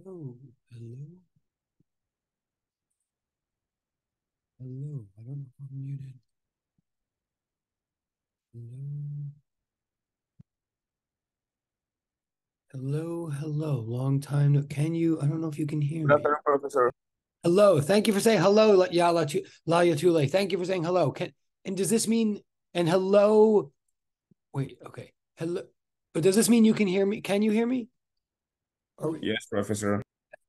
Hello, hello, hello. I don't know if I'm muted. Hello, hello, hello. Long time. Can you? I don't know if you can hear Good me. afternoon, Professor. Hello. Thank you for saying hello. Layatule. Thank you for saying hello. And does this mean and hello? Wait. Okay. Hello. But does this mean you can hear me? Can you hear me? Yes, Professor.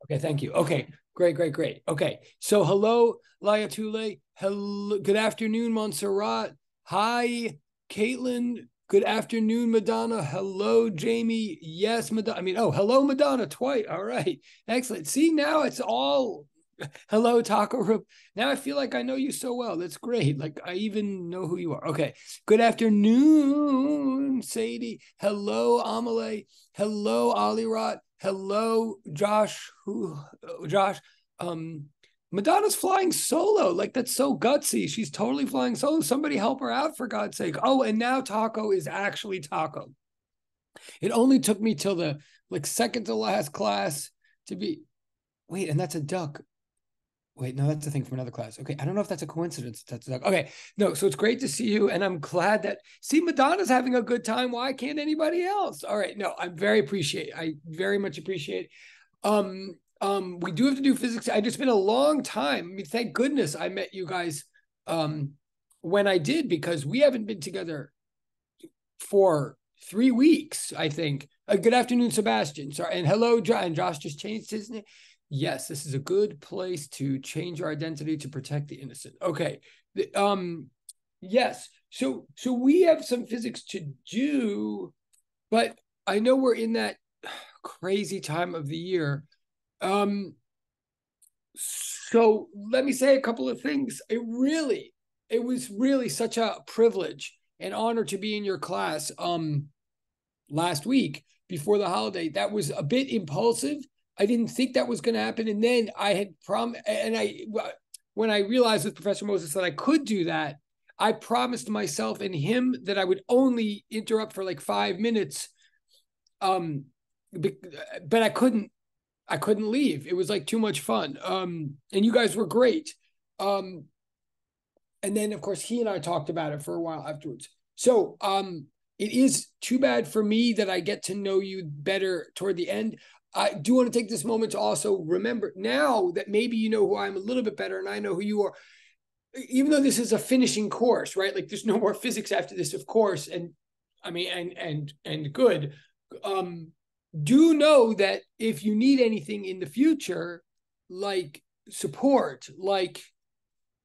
Okay, thank you. Okay, great, great, great. Okay, so hello, Layatule. Hello, good afternoon, Montserrat. Hi, Caitlin. Good afternoon, Madonna. Hello, Jamie. Yes, Madonna. Hello, Madonna, twice. All right, excellent. See, now it's all hello, Taco Room. Now I feel like I know you so well. That's great. Like I even know who you are. Okay. Good afternoon, Sadie. Hello, Amelie. Hello, Alirot. Hello, Josh. Josh? Um, Madonna's flying solo. Like that's so gutsy. She's totally flying solo. Somebody help her out for God's sake. Oh, and now Taco is actually Taco. It only took me till the second to last class to be. Wait, and that's a duck. Wait, no, that's a thing from another class. Okay, I don't know if that's a coincidence. That's okay. No, so it's great to see you, and I'm glad that Madonna's having a good time. Why can't anybody else? All right, no, I very much appreciate. We do have to do physics. I just been a long time. I mean, thank goodness I met you guys when I did because we haven't been together for 3 weeks. I think. Good afternoon, Sebastian. Sorry, and hello, Josh. And Josh just changed his name. Yes, this is a good place to change your identity to protect the innocent. Okay. Yes. So we have some physics to do, but I know we're in that crazy time of the year. So let me say a couple of things. It was really such a privilege and honor to be in your class last week before the holiday. That was a bit impulsive. I didn't think that was going to happen. And then I had when I realized with Professor Moses that I could do that, I promised myself and him that I would only interrupt for like 5 minutes. But I couldn't leave. It was like too much fun. And you guys were great. Um, and then of course he and I talked about it for a while afterwards. So it is too bad for me that I get to know you better toward the end. I do want to take this moment to also remember now that maybe you know who I am a little bit better and I know who you are. Even though this is a finishing course, right? Like there's no more physics after this, of course. And I mean, and good. Um, do know that if you need anything in the future, like support, like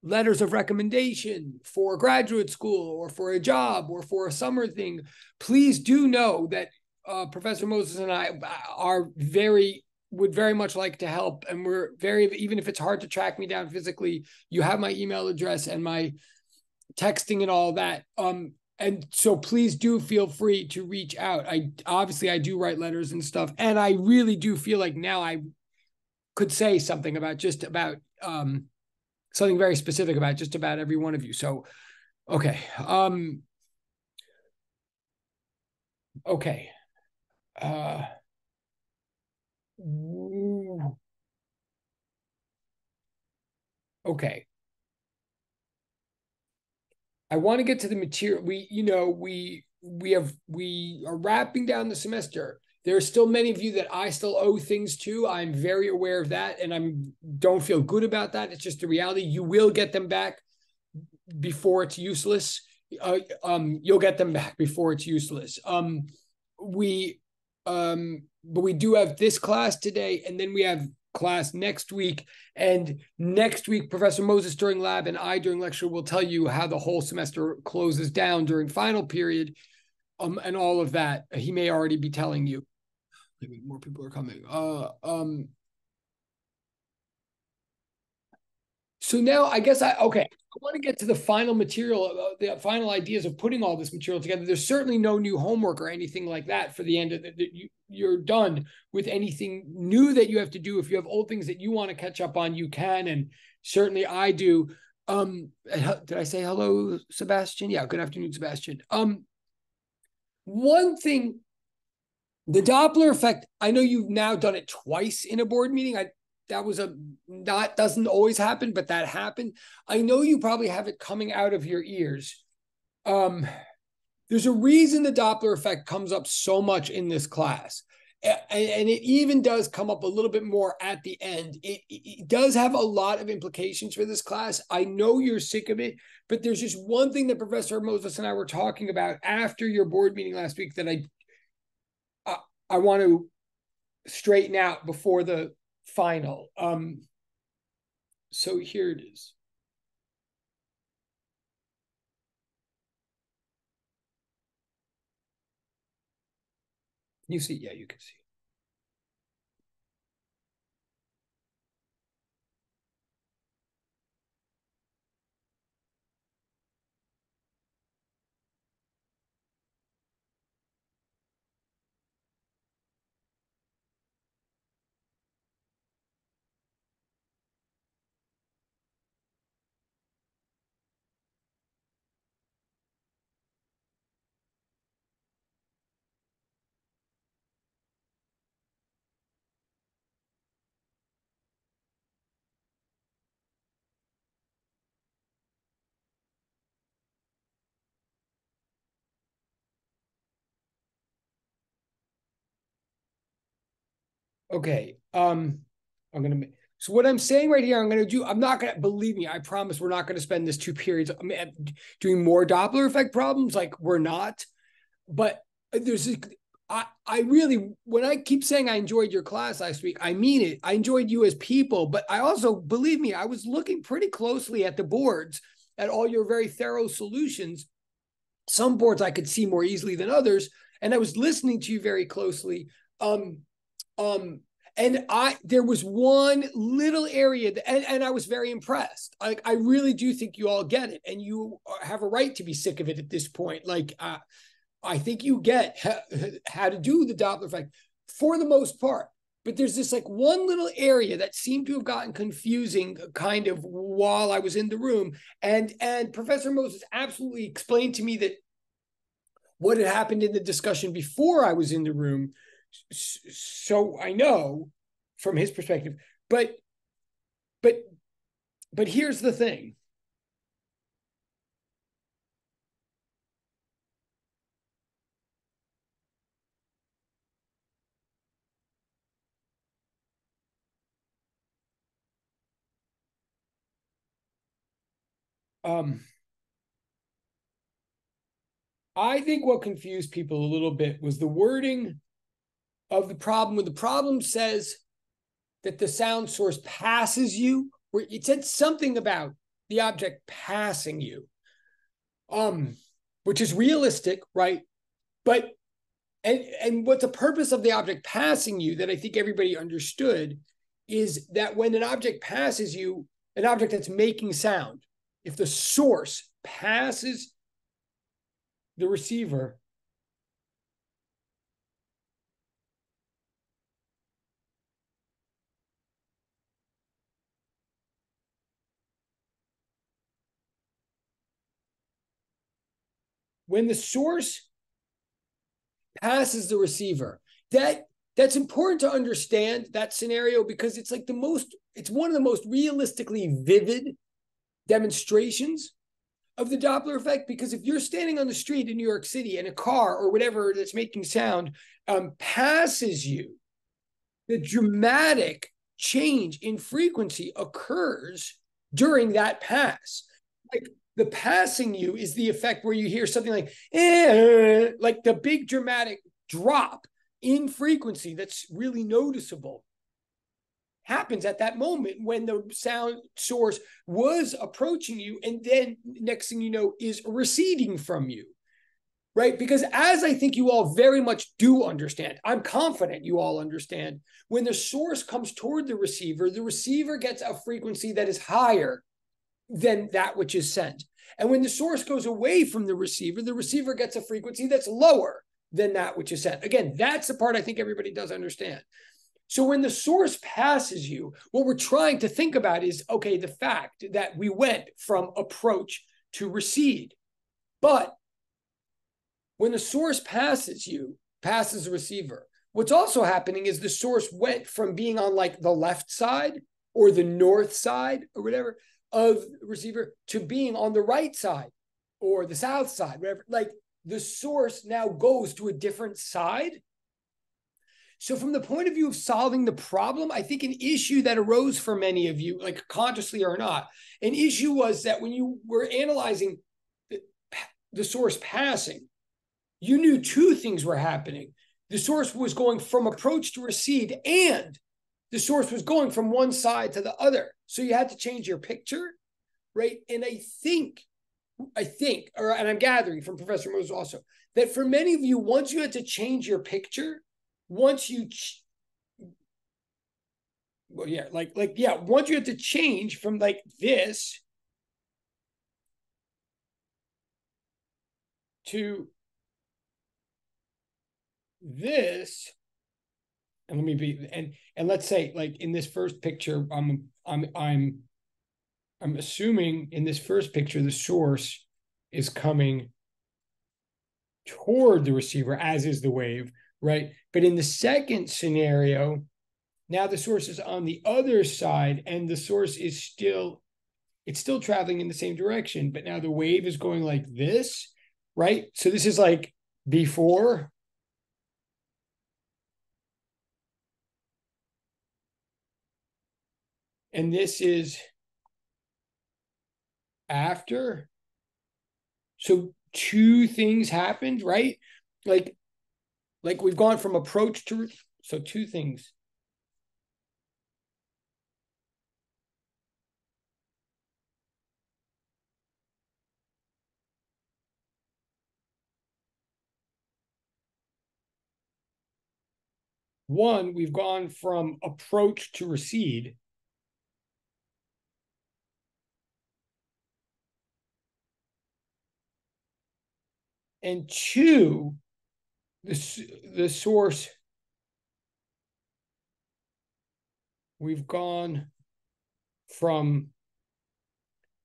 letters of recommendation for graduate school or for a job or for a summer thing, please do know that Professor Moses and I would very much like to help. And even if it's hard to track me down physically, you have my email address and my texting and all that. And so please do feel free to reach out. I do write letters and stuff. And I really do feel like now I could say something about something very specific about just about every one of you. So, okay. Okay. Uh, okay. I want to get to the material. We are wrapping down the semester. There are still many of you that I still owe things to. I'm very aware of that, and don't feel good about that. It's just the reality. You will get them back before it's useless. You'll get them back before it's useless. We but we do have this class today, and then we have class next week. And next week, Professor Moses during lab and I during lecture will tell you how the whole semester closes down during final period, and all of that. He may already be telling you. Maybe more people are coming. So now I guess I want to get to the final material, the final ideas of putting all this material together. There's certainly no new homework or anything like that for the end of it. You're done with anything new that you have to do. If you have old things that you want to catch up on, you can, and certainly I do. Did I say hello, Sebastian? Yeah, good afternoon, Sebastian. One thing The Doppler effect, I know you've now done it twice in a board meeting. That doesn't always happen, but that happened. I know you probably have it coming out of your ears. There's a reason the Doppler effect comes up so much in this class. And it even does come up a little bit more at the end. It does have a lot of implications for this class. I know you're sick of it, but there's just one thing that Professor Moses and I were talking about after your board meeting last week that I want to straighten out before the final. So here it is. You see, yeah, you can see. Okay. So what I'm saying right here, I'm not gonna believe me. I promise we're not gonna spend this 2 periods doing more Doppler effect problems. Like we're not, but I really, when I keep saying I enjoyed your class last week, I mean it. I enjoyed you as people, but I also, believe me, I was looking pretty closely at the boards, at all your very thorough solutions. Some boards I could see more easily than others, and I was listening to you very closely. Um, um, and there was one little area and I was very impressed. Like I really do think you all get it, and you have a right to be sick of it at this point. Like I think you get how to do the Doppler effect for the most part. But there's this like one little area that seemed to have gotten confusing kind of while I was in the room. And Professor Moses absolutely explained to me that what had happened in the discussion before I was in the room. So I know from his perspective, but here's the thing. I think what confused people a little bit was the wording of the problem. When the problem says that the sound source passes you, where it said something about the object passing you, which is realistic, right? But and what the purpose of the object passing you that I think everybody understood is that when an object passes you, an object that's making sound, if the source passes the receiver, when the source passes the receiver, that's important to understand that scenario, because it's like it's one of the most realistically vivid demonstrations of the Doppler effect. Because if you're standing on the street in New York City and a car or whatever that's making sound passes you, the dramatic change in frequency occurs during that pass. Like the passing you is the effect where you hear something like the big dramatic drop in frequency that's really noticeable happens at that moment when the sound source was approaching you, and then next thing you know is receding from you, right? Because as I think you all very much do understand, I'm confident you all understand, when the source comes toward the receiver gets a frequency that is higher than that which is sent. And when the source goes away from the receiver gets a frequency that's lower than that which is sent. Again, that's the part I think everybody does understand. So when the source passes you, what we're trying to think about is, okay, the fact that we went from approach to recede. But when the source passes the receiver, what's also happening is the source went from being on like the left side or the north side or whatever of the receiver to being on the right side or the south side, whatever. Like the source now goes to a different side. So from the point of view of solving the problem, I think an issue that arose for many of you, like consciously or not, an issue was that when you were analyzing the source passing, you knew two things were happening. The source was going from approach to recede, and the source was going from one side to the other. So you had to change your picture, right? And I think, and I'm gathering from Professor Moses also, that for many of you, once you had to change your picture, once you once you had to change from like this to this, and let me be and let's say like in this first picture, I'm assuming in this first picture the source is coming toward the receiver, as is the wave, right? But in the second scenario, now the source is on the other side and the source is still traveling in the same direction, but now the wave is going like this, right? So this is like before. And this is after. So two things happened, right? Like we've gone from approach to, so two things. One, we've gone from approach to recede. And two, the source, we've gone from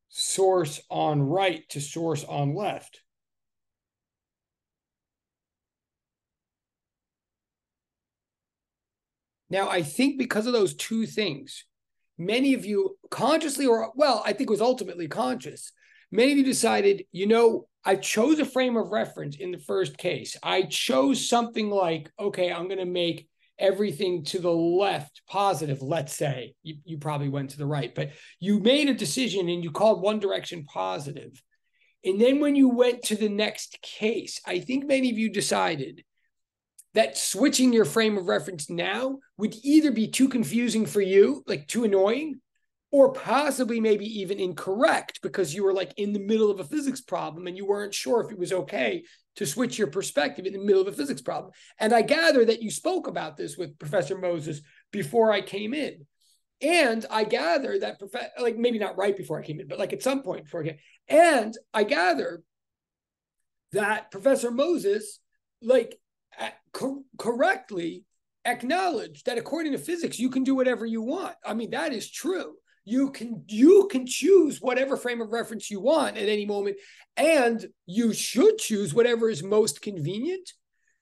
source on right to source on left. Now, I think because of those two things, many of you consciously or, well, I think it was ultimately conscious, many of you decided, I chose a frame of reference in the first case. I chose something like, okay, I'm going to make everything to the left positive, let's say. You probably went to the right, but you made a decision and you called one direction positive. And then when you went to the next case, I think many of you decided that switching your frame of reference now would either be too confusing for you, like too annoying, or possibly maybe even incorrect because you were like in the middle of a physics problem and you weren't sure if it was okay to switch your perspective in the middle of a physics problem. And I gather that you spoke about this with Professor Moses before I came in. And I gather that, like maybe not right before I came in, but like at some point before I came in. And I gather that Professor Moses, like correctly acknowledged that according to physics, you can do whatever you want. I mean, that is true. You can choose whatever frame of reference you want at any moment, and you should choose whatever is most convenient.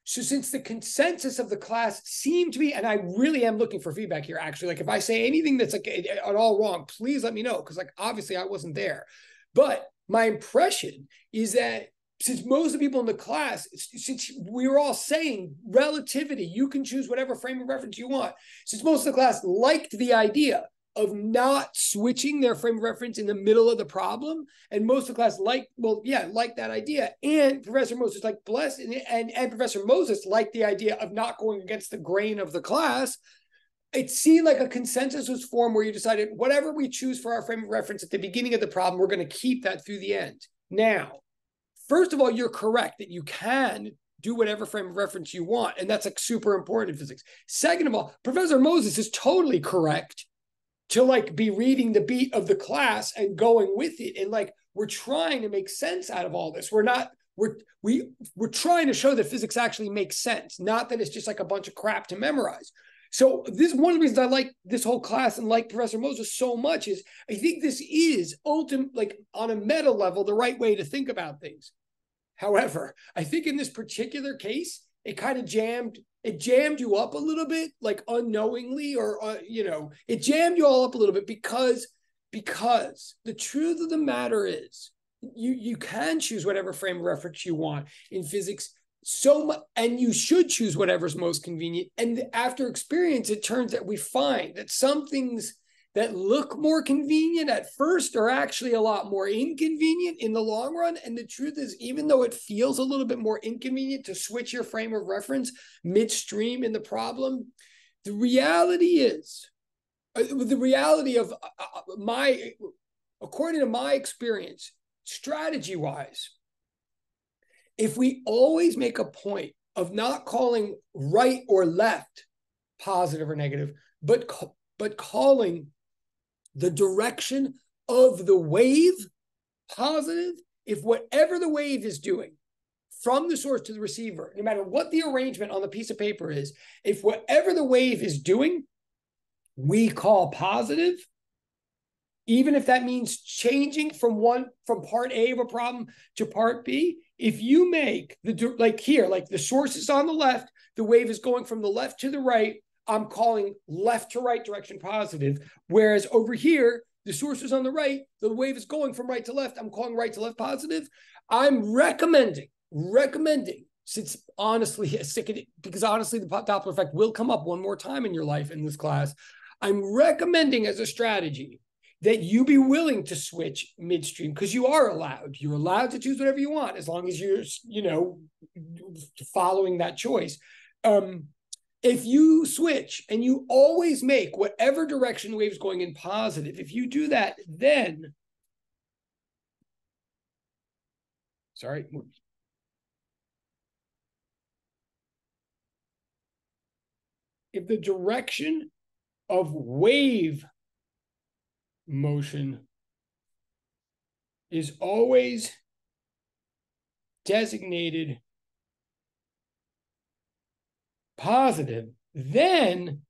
So since the consensus of the class seemed to be, and I really am looking for feedback here, actually, like if I say anything that's like at all wrong, please let me know, because like obviously I wasn't there. But my impression is that since most of the people in the class, since we were all saying relativity, you can choose whatever frame of reference you want, since most of the class liked the idea of not switching their frame of reference in the middle of the problem, and most of the class liked that idea. And Professor Moses, like blessed, and Professor Moses liked the idea of not going against the grain of the class. It seemed like a consensus was formed where you decided whatever we choose for our frame of reference at the beginning of the problem, we're going to keep that through the end. Now, first of all, you're correct that you can do whatever frame of reference you want, and that's like super important in physics. Second of all, Professor Moses is totally correct to like be reading the beat of the class and going with it. And like, we're trying to make sense out of all this. We're trying to show that physics actually makes sense, not that it's just like a bunch of crap to memorize. So this is one of the reasons I like this whole class and like Professor Moses so much is I think this is like on a meta level, the right way to think about things. However, I think in this particular case, it kind of jammed it jammed you up a little bit, like unknowingly, or it jammed you all up a little bit because the truth of the matter is you can choose whatever frame of reference you want in physics so much, and you should choose whatever's most convenient. And after experience, it turns out we find that some things that look more convenient at first are actually a lot more inconvenient in the long run. And the truth is, even though it feels a little bit more inconvenient to switch your frame of reference midstream in the problem, the reality is, according to my experience, strategy-wise, if we always make a point of not calling right or left positive or negative, but calling the direction of the wave positive, if whatever the wave is doing from the source to the receiver, no matter what the arrangement on the piece of paper is, if whatever the wave is doing, we call positive, even if that means changing from part A of a problem to part B. If you make the source is on the left, the wave is going from the left to the right, I'm calling left to right direction positive. Whereas over here, the source is on the right, the wave is going from right to left, I'm calling right to left positive. I'm recommending, since honestly, because honestly, the Doppler effect will come up one more time in your life in this class. I'm recommending as a strategy that you be willing to switch midstream, because you are allowed. You're allowed to choose whatever you want as long as you're, following that choice. If you switch and you always make whatever direction the wave is going in positive, if you do that, then if the direction of wave motion is always designated positive, then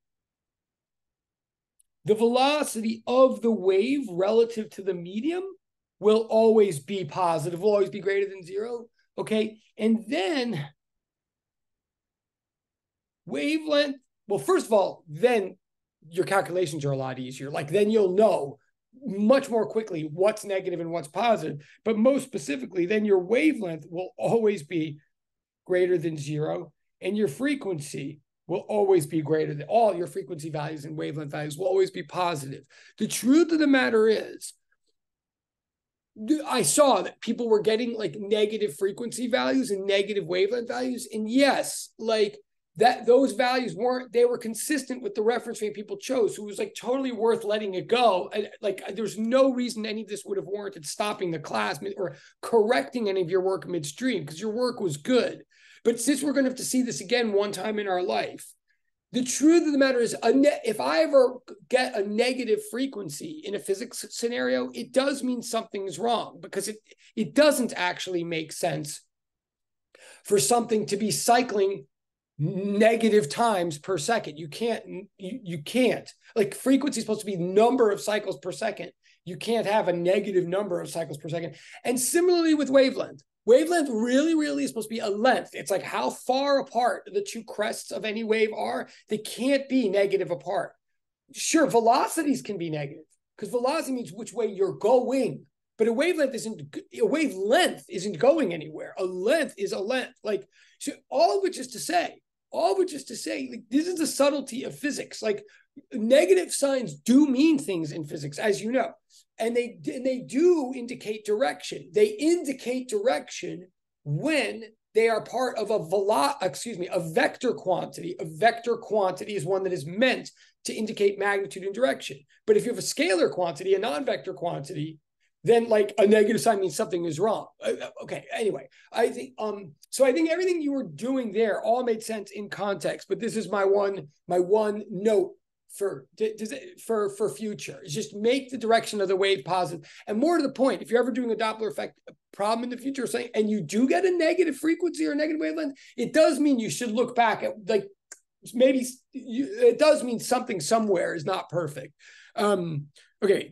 the velocity of the wave relative to the medium will always be positive, will always be greater than 0. Okay. And then wavelength, well, first of all, then your calculations are a lot easier. Like then you'll know much more quickly what's negative and what's positive. But most specifically, then your wavelength will always be greater than 0. And your frequency will always be greater than all your frequency values, and wavelength values will always be positive. The truth of the matter is, I saw that people were getting like negative frequency values and negative wavelength values. And yes, like that, those values they were consistent with the reference frame people chose. So it was like totally worth letting it go. And like, there's no reason any of this would have warranted stopping the class or correcting any of your work midstream, because your work was good. But since we're going to have to see this again one time in our life, the truth of the matter is, if I ever get a negative frequency in a physics scenario, it does mean something's wrong, because it doesn't actually make sense for something to be cycling negative times per second. You can't. Like frequency is supposed to be number of cycles per second. You can't have a negative number of cycles per second. And similarly with wavelength. Wavelength really, really is supposed to be a length. It's like how far apart the two crests of any wave are. They can't be negative apart. Sure, velocities can be negative, because velocity means which way you're going. But a wavelength isn't going anywhere. A length is a length. Like, so all of which is to say, like, this is the subtlety of physics. Like, negative signs do mean things in physics, as you know. And they do indicate direction. They indicate direction when they are part of a vector quantity. A vector quantity is one that is meant to indicate magnitude and direction. But if you have a scalar quantity, a non-vector quantity, then like a negative sign means something is wrong. Okay, anyway, I think everything you were doing there all made sense in context, but this is my one note for future, is just make the direction of the wave positive. And more to the point, if you're ever doing a Doppler effect problem in the future or something, and you do get a negative frequency or a negative wavelength, it does mean you should look back at, like, maybe it does mean something somewhere is not perfect. Okay,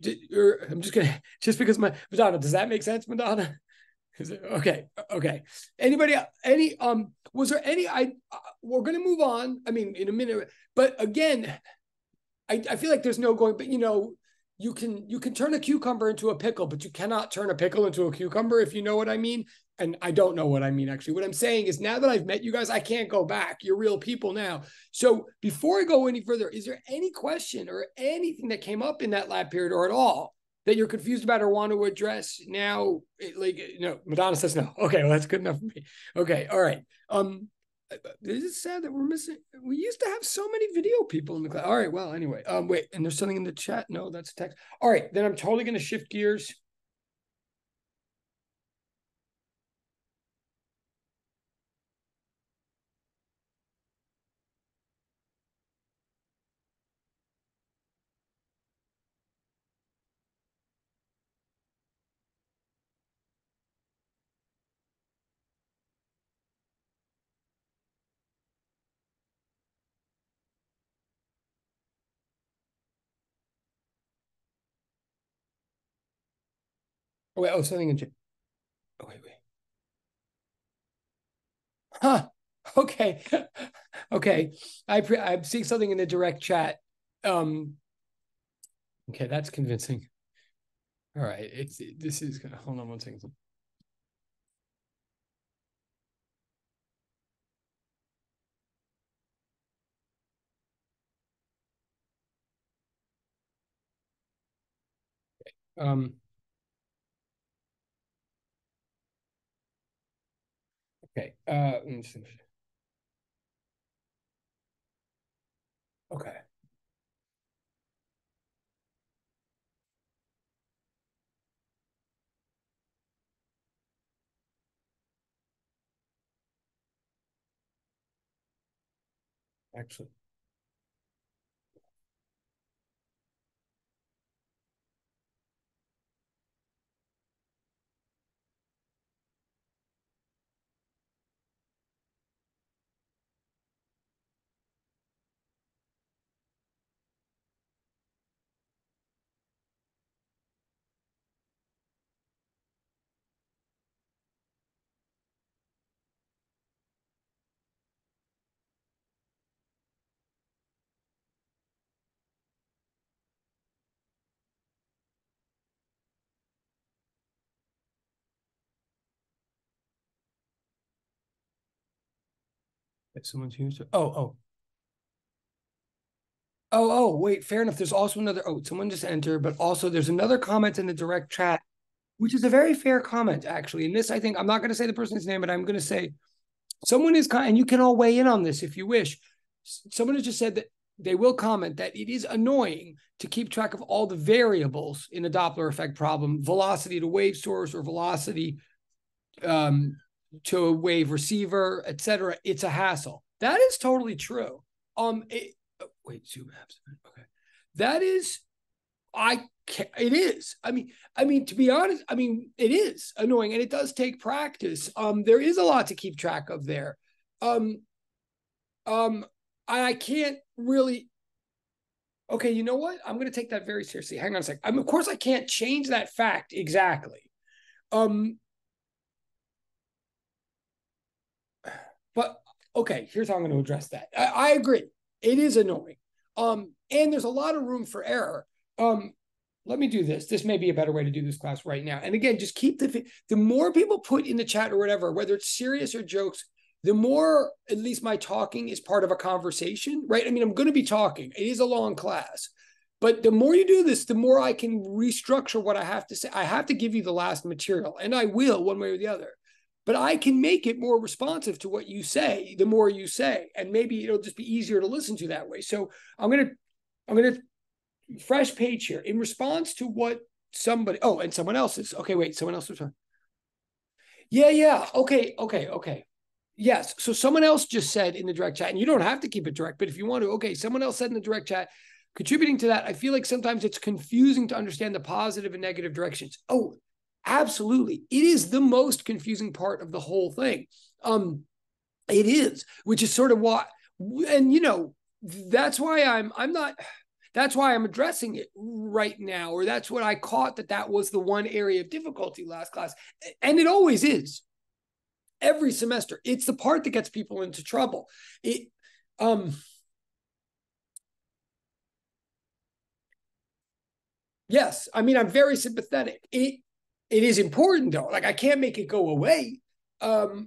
I'm just because Madonna, does that make sense, Madonna? Okay. Okay. Anybody? Any? Was there any? We're gonna move on. I mean, in a minute. But again, I feel like there's no going. But you can turn a cucumber into a pickle, but you cannot turn a pickle into a cucumber, if you know what I mean. And I don't know what I mean, actually. What I'm saying is, now that I've met you guys, I can't go back. You're real people now. So before I go any further, is there any question or anything that came up in that lab period or at all that you're confused about or want to address now? Madonna says no. Okay, well, that's good enough for me. Okay, all right. This is sad that we're missing. We used to have so many video people in the class. All right, well, anyway. Wait, and there's something in the chat. No, that's text. All right, then I'm totally going to shift gears. Oh, wait, something in chat. Oh, wait. Huh. Okay. Okay. I'm seeing something in the direct chat. Okay, that's convincing. All right. This is gonna hold on one second. Okay. Let me see. Okay. Actually. Someone's used it. Wait, fair enough. There's also another. Oh, someone just entered, but also there's another comment in the direct chat, which is a very fair comment, actually. And this, I think, I'm not going to say the person's name, but I'm going to say someone is, and you can all weigh in on this if you wish. Someone has just said that they will comment that it is annoying to keep track of all the variables in the Doppler effect problem, velocity to wave source or velocity to a wave receiver, etc. It's a hassle. That is totally true. Wait, zoom apps. Okay, that is. It is. I mean, to be honest, it is annoying, and it does take practice. There is a lot to keep track of there. I can't really. Okay, you know what? I'm going to take that very seriously. Hang on a sec. Of course, I can't change that fact exactly. But okay, here's how I'm going to address that. I agree. It is annoying. And there's a lot of room for error. Let me do this. This may be a better way to do this class right now. And again, just keep the more people put in the chat or whatever, whether it's serious or jokes, the more, at least my talking is part of a conversation, right? I mean, I'm going to be talking. It is a long class. But the more you do this, the more I can restructure what I have to say. I have to give you the last material, and I will one way or the other. But I can make it more responsive to what you say, the more you say. And maybe it'll just be easier to listen to that way. So I'm gonna fresh page here in response to what somebody, and someone else is. Okay, wait, someone else is. Yeah. Okay. Yes. So someone else just said in the direct chat, and you don't have to keep it direct, but if you want to, okay, someone else said in the direct chat, contributing to that, I feel like sometimes it's confusing to understand the positive and negative directions. Oh, absolutely. It is the most confusing part of the whole thing. It is, which is sort of why, and that's why I'm not, That's why I'm addressing it right now, or that's what I caught that was the one area of difficulty last class. And it always is. Every semester. It's the part that gets people into trouble. Yes, I mean, I'm very sympathetic. It is important though. Like I can't make it go away. But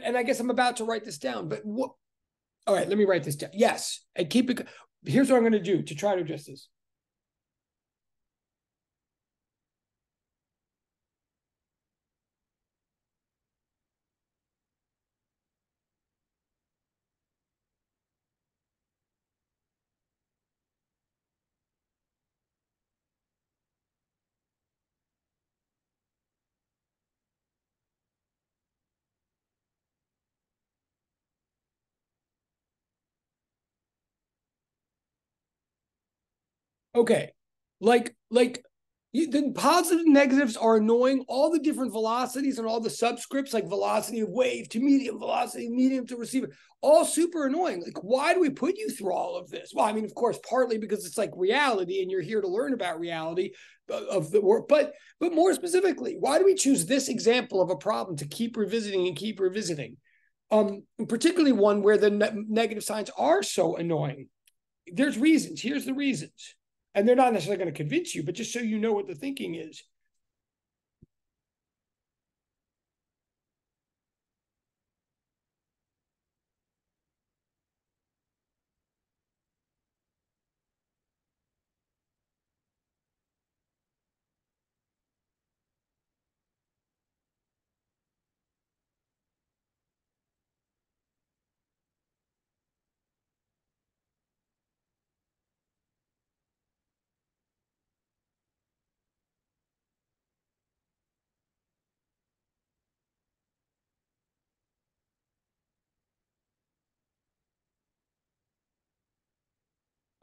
and I guess I'm about to write this down. But what? All right, let me write this down. Yes, and keep it. Here's what I'm going to do to try to address this. Okay, like the positives and negatives are annoying. All the different velocities and all the subscripts, like velocity of wave to medium to receiver, all super annoying. Like, why do we put you through all of this? Well, I mean, of course, partly because it's like reality, and you're here to learn about reality of the world. But more specifically, why do we choose this example of a problem to keep revisiting and keep revisiting? Particularly one where the negative signs are so annoying. There's reasons. Here's the reasons. And they're not necessarily going to convince you, but just so you know what the thinking is.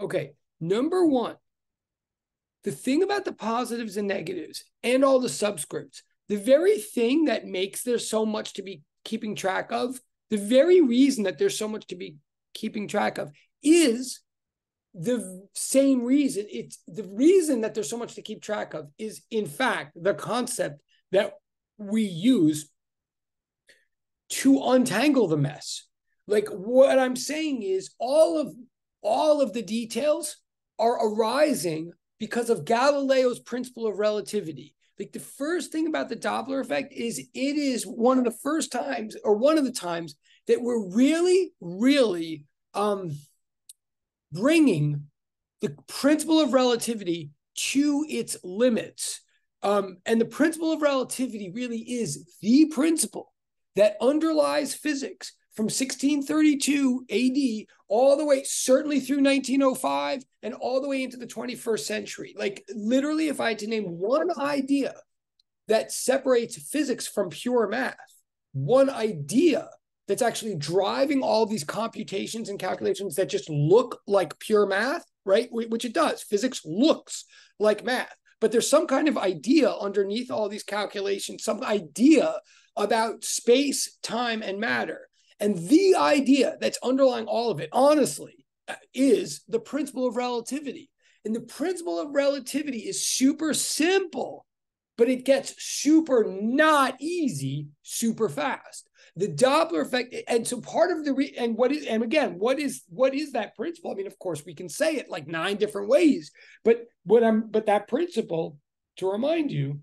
Okay, number one, the thing about the positives and negatives and all the subscripts, the very thing that makes there so much to be keeping track of, the very reason that there's so much to be keeping track of is the same reason. It's the reason that there's so much to keep track of is, in fact, the concept that we use to untangle the mess. Like what I'm saying is all of the details are arising because of Galileo's principle of relativity. Like the first thing about the Doppler effect is it is one of the first times, or one of the times, that we're really, really bringing the principle of relativity to its limits. And the principle of relativity really is the principle that underlies physics from 1632 AD all the way, certainly through 1905, and all the way into the 21st century. Like literally, if I had to name one idea that separates physics from pure math, one idea that's actually driving all these computations and calculations that just look like pure math, right? Which it does. Physics looks like math, but there's some kind of idea underneath all these calculations, some idea about space, time, and matter. And the idea that's underlying all of it, honestly, is the principle of relativity. And the principle of relativity is super simple, but it gets super not easy super fast. The Doppler effect, and so part of the and what is, and again, what is that principle? I mean, of course, we can say it like 9 different ways, but that principle, to remind you,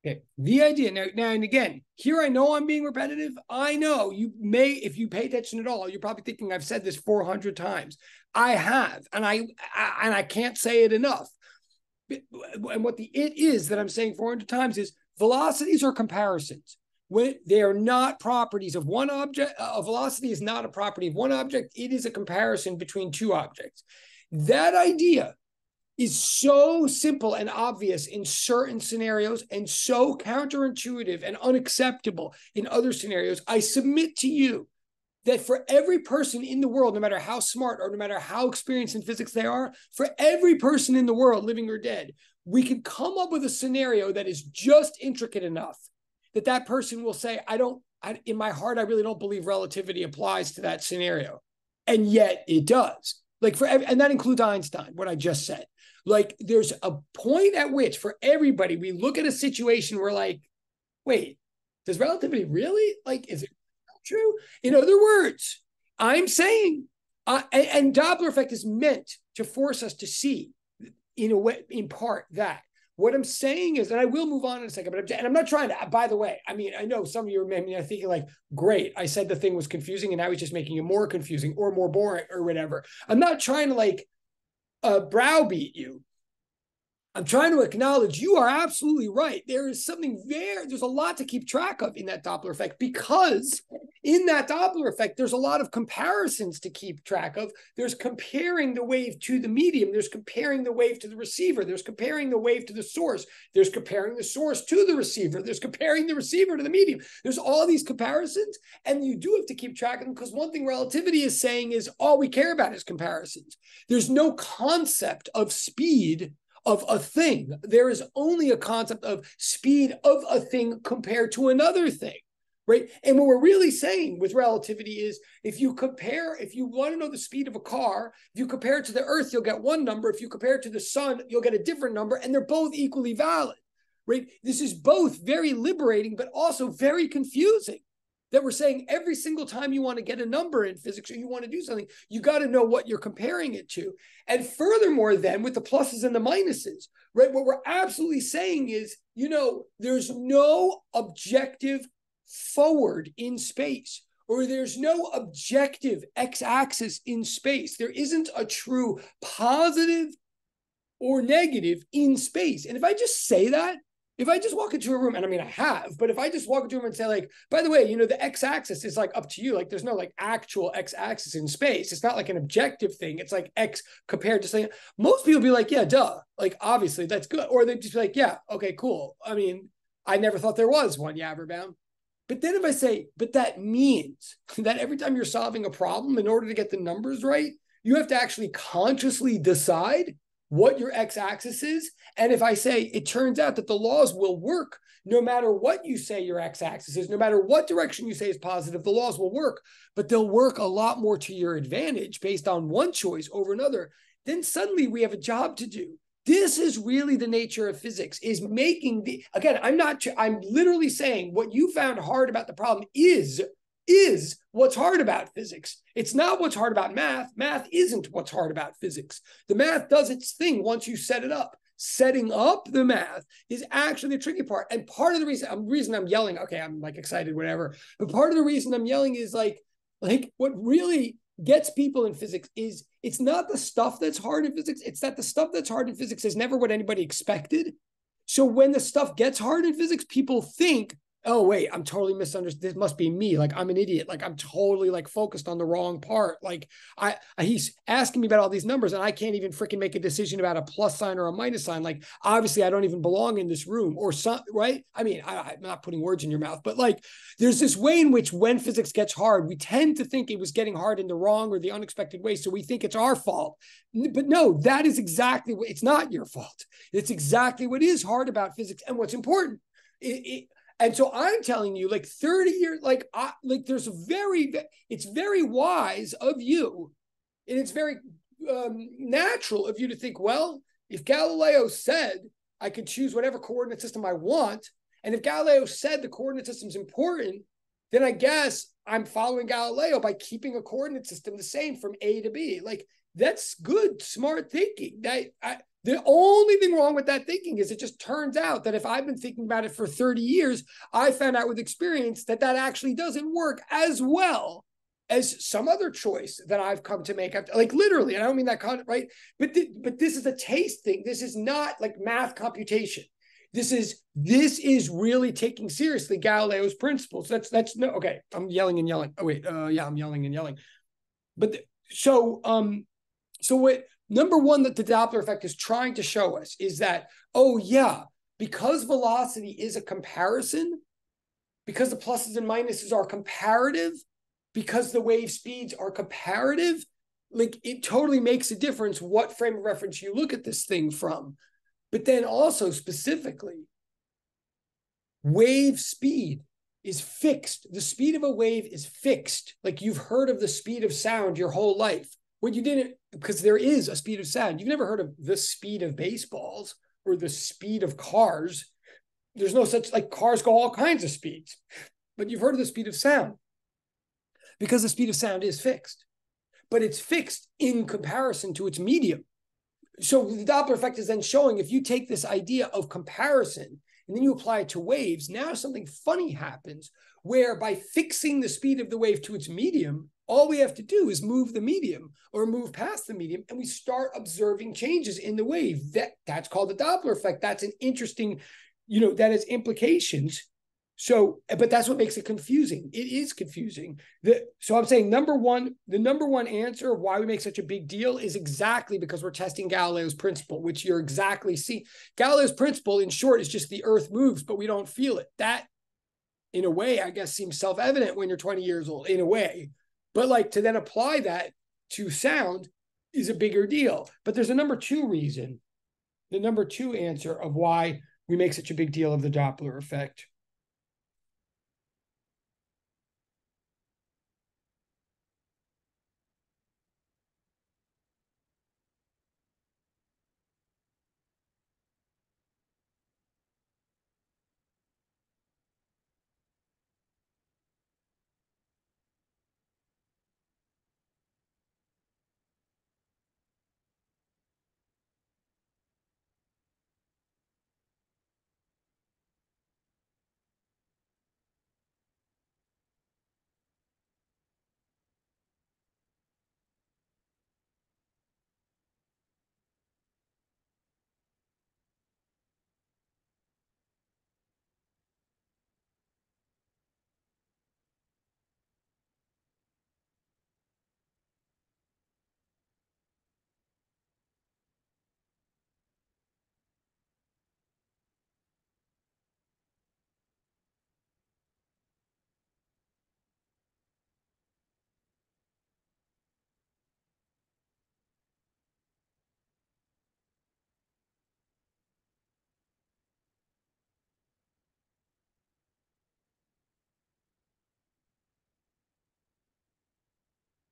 Okay. The idea now, and again, here I know I'm being repetitive. I know you may, if you pay attention at all, you're probably thinking I've said this 400 times. I have, and I can't say it enough. And what the it is that I'm saying 400 times is velocities are comparisons. When they are not properties of one object, a velocity is not a property of one object. It is a comparison between two objects. That idea is so simple and obvious in certain scenarios and so counterintuitive and unacceptable in other scenarios. I submit to you that for every person in the world, no matter how smart or no matter how experienced in physics they are, for every person in the world, living or dead, we can come up with a scenario that is just intricate enough that that person will say, in my heart, I really don't believe relativity applies to that scenario. And yet it does. And that includes Einstein, what I just said. Like, there's a point at which, for everybody, we look at a situation where, like, wait, does relativity really, like, is it true? In other words, I'm saying, and Doppler effect is meant to force us to see, in a way, in part, that. What I'm saying is, and I will move on in a second, and I'm not trying to, by the way, I mean, I know some of you are thinking like, great, I said the thing was confusing and now he's just making it more confusing or more boring or whatever. I'm not trying to like browbeat you. I'm trying to acknowledge you are absolutely right. There is something there. There's a lot to keep track of in that Doppler effect, because in that Doppler effect, there's a lot of comparisons to keep track of. There's comparing the wave to the medium. There's comparing the wave to the receiver. There's comparing the wave to the source. There's comparing the source to the receiver. There's comparing the receiver to the medium. There's all these comparisons, and you do have to keep track of them, because one thing relativity is saying is all we care about is comparisons. There's no concept of speed of a thing. There is only a concept of speed of a thing compared to another thing, right? And what we're really saying with relativity is, if you want to know the speed of a car, if you compare it to the Earth, you'll get one number. If you compare it to the sun, you'll get a different number, and they're both equally valid, right? This is both very liberating, but also very confusing. That we're saying every single time you want to get a number in physics or you want to do something, you got to know what you're comparing it to. And furthermore, then, with the pluses and the minuses, right, what we're absolutely saying is, there's no objective forward in space, or there's no objective x-axis in space. There isn't a true positive or negative in space. And if I just say that, if I just walk into a room, and I mean, I have, but if I just walk into a room and say, like, by the way, the x-axis is like up to you. Like, there's no like actual x-axis in space. It's not like an objective thing. It's like x compared to something. Most people be like, yeah, duh. Like, obviously that's good. Or they'd just be like, yeah, okay, cool. I mean, I never thought there was one, Yabberbound. But then if I say, but that means that every time you're solving a problem, in order to get the numbers right, you have to actually consciously decide what your x-axis is. And if I say it turns out that the laws will work no matter what you say your x-axis is, no matter what direction you say is positive, the laws will work, but they'll work a lot more to your advantage based on one choice over another, then suddenly we have a job to do. This is really the nature of physics, is making again, I'm literally saying what you found hard about the problem is what's hard about physics. It's not what's hard about math. Math isn't what's hard about physics. The math does its thing once you set it up. Setting up the math is actually the tricky part. And part of the reason I'm yelling, okay, I'm like excited, whatever, but part of the reason I'm yelling is like what really gets people in physics is it's not the stuff that's hard in physics. It's that the stuff that's hard in physics is never what anybody expected. So when the stuff gets hard in physics, people think, oh, wait, I'm totally misunderstood. This must be me. Like, I'm an idiot. Like, I'm totally like focused on the wrong part. Like, he's asking me about all these numbers and I can't even freaking make a decision about a plus sign or a minus sign. Like, obviously I don't even belong in this room or right? I mean, I'm not putting words in your mouth, but like, there's this way in which when physics gets hard, we tend to think it was getting hard in the wrong or the unexpected way. So we think it's our fault. But no, that is exactly what, it's not your fault. It's exactly what is hard about physics and what's important. And so I'm telling you, like 30 years, it's very wise of you, and it's very natural of you to think, well, if Galileo said I could choose whatever coordinate system I want, and if Galileo said the coordinate system's important, then I guess I'm following Galileo by keeping a coordinate system the same from A to B. Like, that's good, smart thinking. The only thing wrong with that thinking is it just turns out that if I've been thinking about it for 30 years, I found out with experience that that actually doesn't work as well as some other choice that I've come to make. Like literally, and I don't mean that right? But this is a taste thing. This is not like math computation. This is really taking seriously Galileo's principles. That's no, okay. I'm yelling and yelling. Oh wait, yeah, I'm yelling and yelling. But so what number one that the Doppler effect is trying to show us is that, oh yeah, because velocity is a comparison, because the pluses and minuses are comparative, because the wave speeds are comparative, like it totally makes a difference what frame of reference you look at this thing from. But then also specifically, wave speed is fixed. The speed of a wave is fixed. Like you've heard of the speed of sound your whole life. What you didn't, because there is a speed of sound. You've never heard of the speed of baseballs or the speed of cars. There's no such, like cars go all kinds of speeds, but you've heard of the speed of sound because the speed of sound is fixed, but it's fixed in comparison to its medium. So the Doppler effect is then showing if you take this idea of comparison and then you apply it to waves, now something funny happens where by fixing the speed of the wave to its medium, all we have to do is move the medium or move past the medium and we start observing changes in the wave. That's called the Doppler effect. That's an interesting, that has implications. So, but that's what makes it confusing. It is confusing. So I'm saying the number one answer of why we make such a big deal is exactly because we're testing Galileo's principle, which you're exactly seeing. Galileo's principle, in short, is just the earth moves, but we don't feel it. That, in a way, I guess, seems self-evident when you're 20 years old, in a way. But like to then apply that to sound is a bigger deal. But there's a number two reason, the number two answer of why we make such a big deal of the Doppler effect.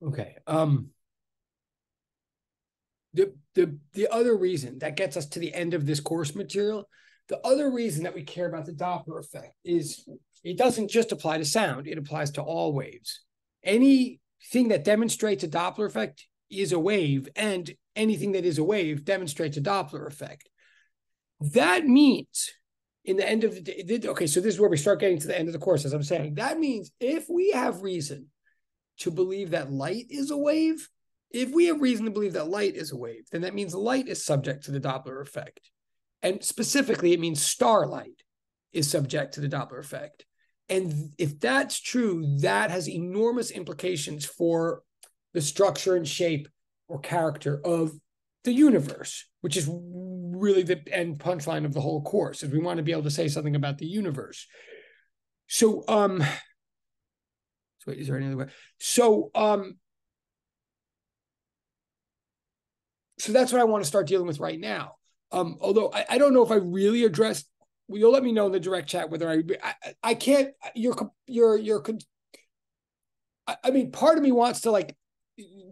Okay. The other reason that gets us to the end of this course material, the other reason that we care about the Doppler effect is it doesn't just apply to sound, it applies to all waves. Anything that demonstrates a Doppler effect is a wave, and anything that is a wave demonstrates a Doppler effect. That means in the end of the day, okay, so this is where we start getting to the end of the course, as I'm saying. That means if we have reason to believe that light is a wave, if we have reason to believe that light is a wave, then that means light is subject to the Doppler effect. And specifically, it means starlight is subject to the Doppler effect. And if that's true, that has enormous implications for the structure and shape or character of the universe, which is really the end punchline of the whole course, is we want to be able to say something about the universe. So, wait, is there any other way? So that's what I want to start dealing with right now. Although I don't know if I really addressed, you'll let me know in the direct chat whether I can't, I mean, part of me wants to like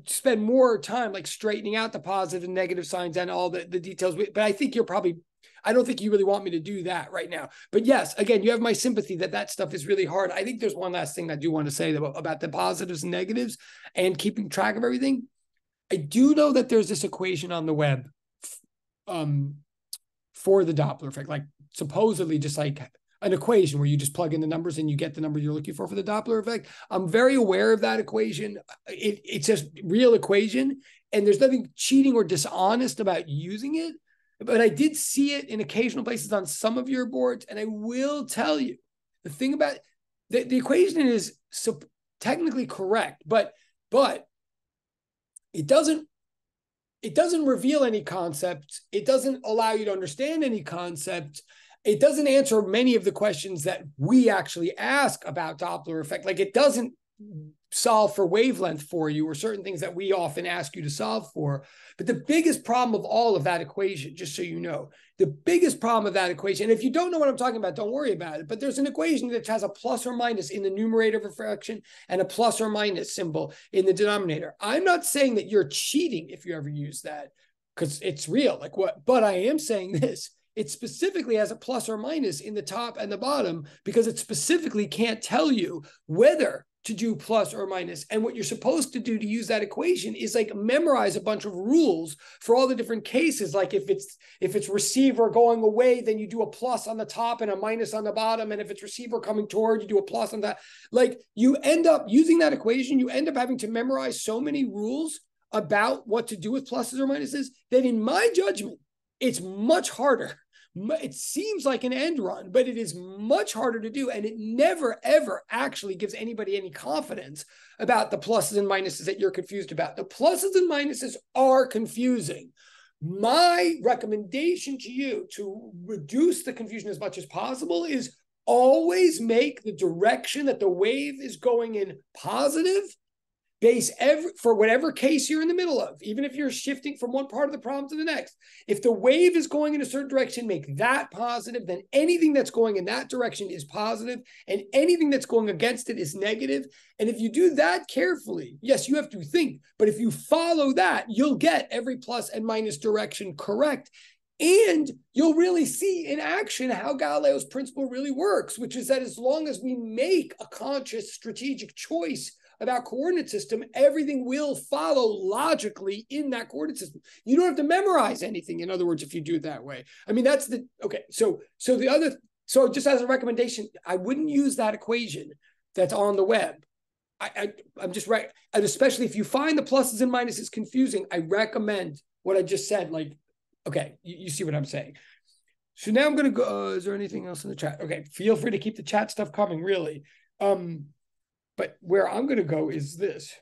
spend more time like straightening out the positive and negative signs and all the details, but I think I don't think you really want me to do that right now. But yes, again, you have my sympathy that stuff is really hard. I think there's one last thing I do want to say about the positives and negatives and keeping track of everything. I do know that there's this equation on the web for the Doppler effect, like supposedly just like an equation where you just plug in the numbers and you get the number you're looking for the Doppler effect. I'm very aware of that equation. It's just real equation, and there's nothing cheating or dishonest about using it. But I did see it in occasional places on some of your boards, and I will tell you, the thing about the equation is technically correct, but it doesn't reveal any concepts. It doesn't allow you to understand any concepts. It doesn't answer many of the questions that we actually ask about Doppler effect. Like, it doesn't solve for wavelength for you or certain things that we often ask you to solve for. But the biggest problem of all of that equation, just so you know, the biggest problem of that equation, and if you don't know what I'm talking about, don't worry about it, but there's an equation that has a plus or minus in the numerator of a fraction and a plus or minus symbol in the denominator. I'm not saying that you're cheating if you ever use that, because it's real. Like, what? But I am saying this. It specifically has a plus or minus in the top and the bottom because it specifically can't tell you whether to do plus or minus. And what you're supposed to do to use that equation is like memorize a bunch of rules for all the different cases. Like if it's receiver going away, then you do a plus on the top and a minus on the bottom. And if it's receiver coming toward, you do a plus on that. Like, you end up using that equation, you end up having to memorize so many rules about what to do with pluses or minuses that, in my judgment, it's much harder. It seems like an end run, but it is much harder to do. And it never, ever actually gives anybody any confidence about the pluses and minuses that you're confused about. The pluses and minuses are confusing. My recommendation to you to reduce the confusion as much as possible is always make the direction that the wave is going in positive. Base for whatever case you're in the middle of, even if you're shifting from one part of the problem to the next. If the wave is going in a certain direction, make that positive. Then anything that's going in that direction is positive, and anything that's going against it is negative. And if you do that carefully, yes, you have to think, but if you follow that, you'll get every plus and minus direction correct. And you'll really see in action how Galileo's principle really works, which is that as long as we make a conscious strategic choice about coordinate system, everything will follow logically in that coordinate system. You don't have to memorize anything, in other words, if you do it that way. I mean, that's the, okay. So just as a recommendation, I wouldn't use that equation that's on the web. I'm just right. And especially if you find the pluses and minuses confusing, I recommend what I just said. Like, okay, you see what I'm saying. So now I'm going to go, is there anything else in the chat? Okay, feel free to keep the chat stuff coming, really. But where I'm going to go is this.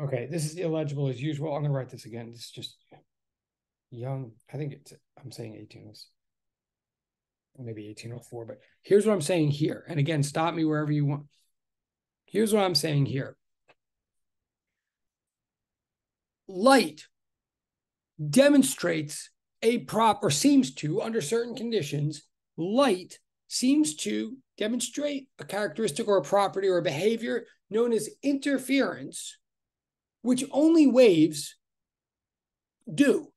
Okay, this is illegible as usual. I'm going to write this again. This is just young. I think I'm saying 18, maybe 1804, but here's what I'm saying here. And again, stop me wherever you want. Here's what I'm saying here. Light demonstrates a prop, or seems to, under certain conditions, light seems to demonstrate a characteristic or a property or a behavior known as interference, which only waves do.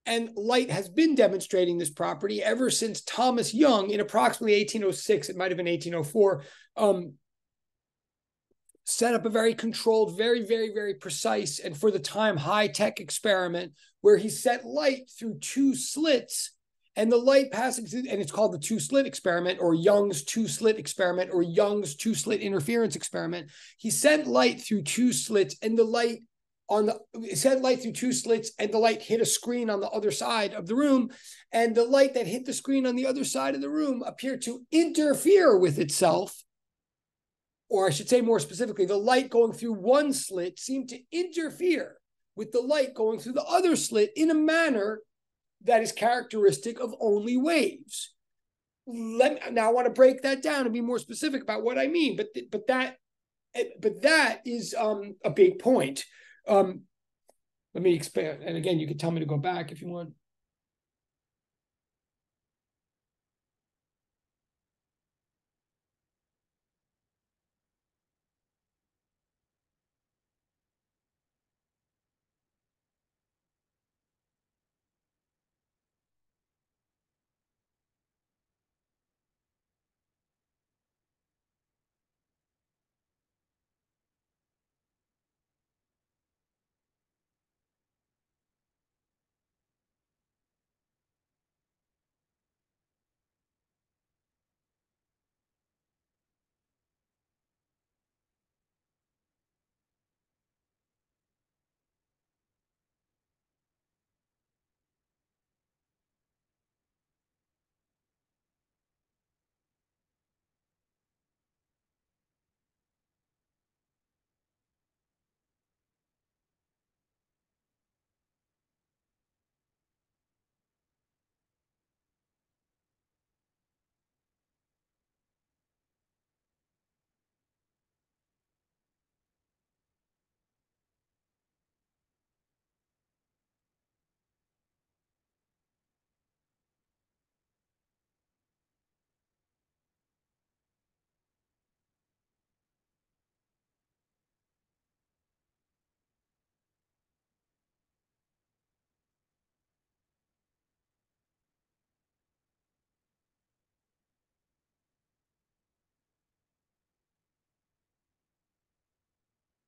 And light has been demonstrating this property ever since Thomas Young, in approximately 1806, it might have been 1804, set up a very controlled, very, very, very precise, and for the time, high-tech experiment where he sent light through two slits, and the light passing through, and it's called the two-slit experiment, or Young's two-slit experiment, or Young's two-slit interference experiment. He sent light through two slits, and the light sent light through two slits, and the light hit a screen on the other side of the room, and the light that hit the screen on the other side of the room appeared to interfere with itself. Or I should say more specifically, the light going through one slit seemed to interfere with the light going through the other slit in a manner that is characteristic of only waves. Now I want to break that down and be more specific about what I mean, but that is a big point. Let me expand, and again, you can tell me to go back if you want.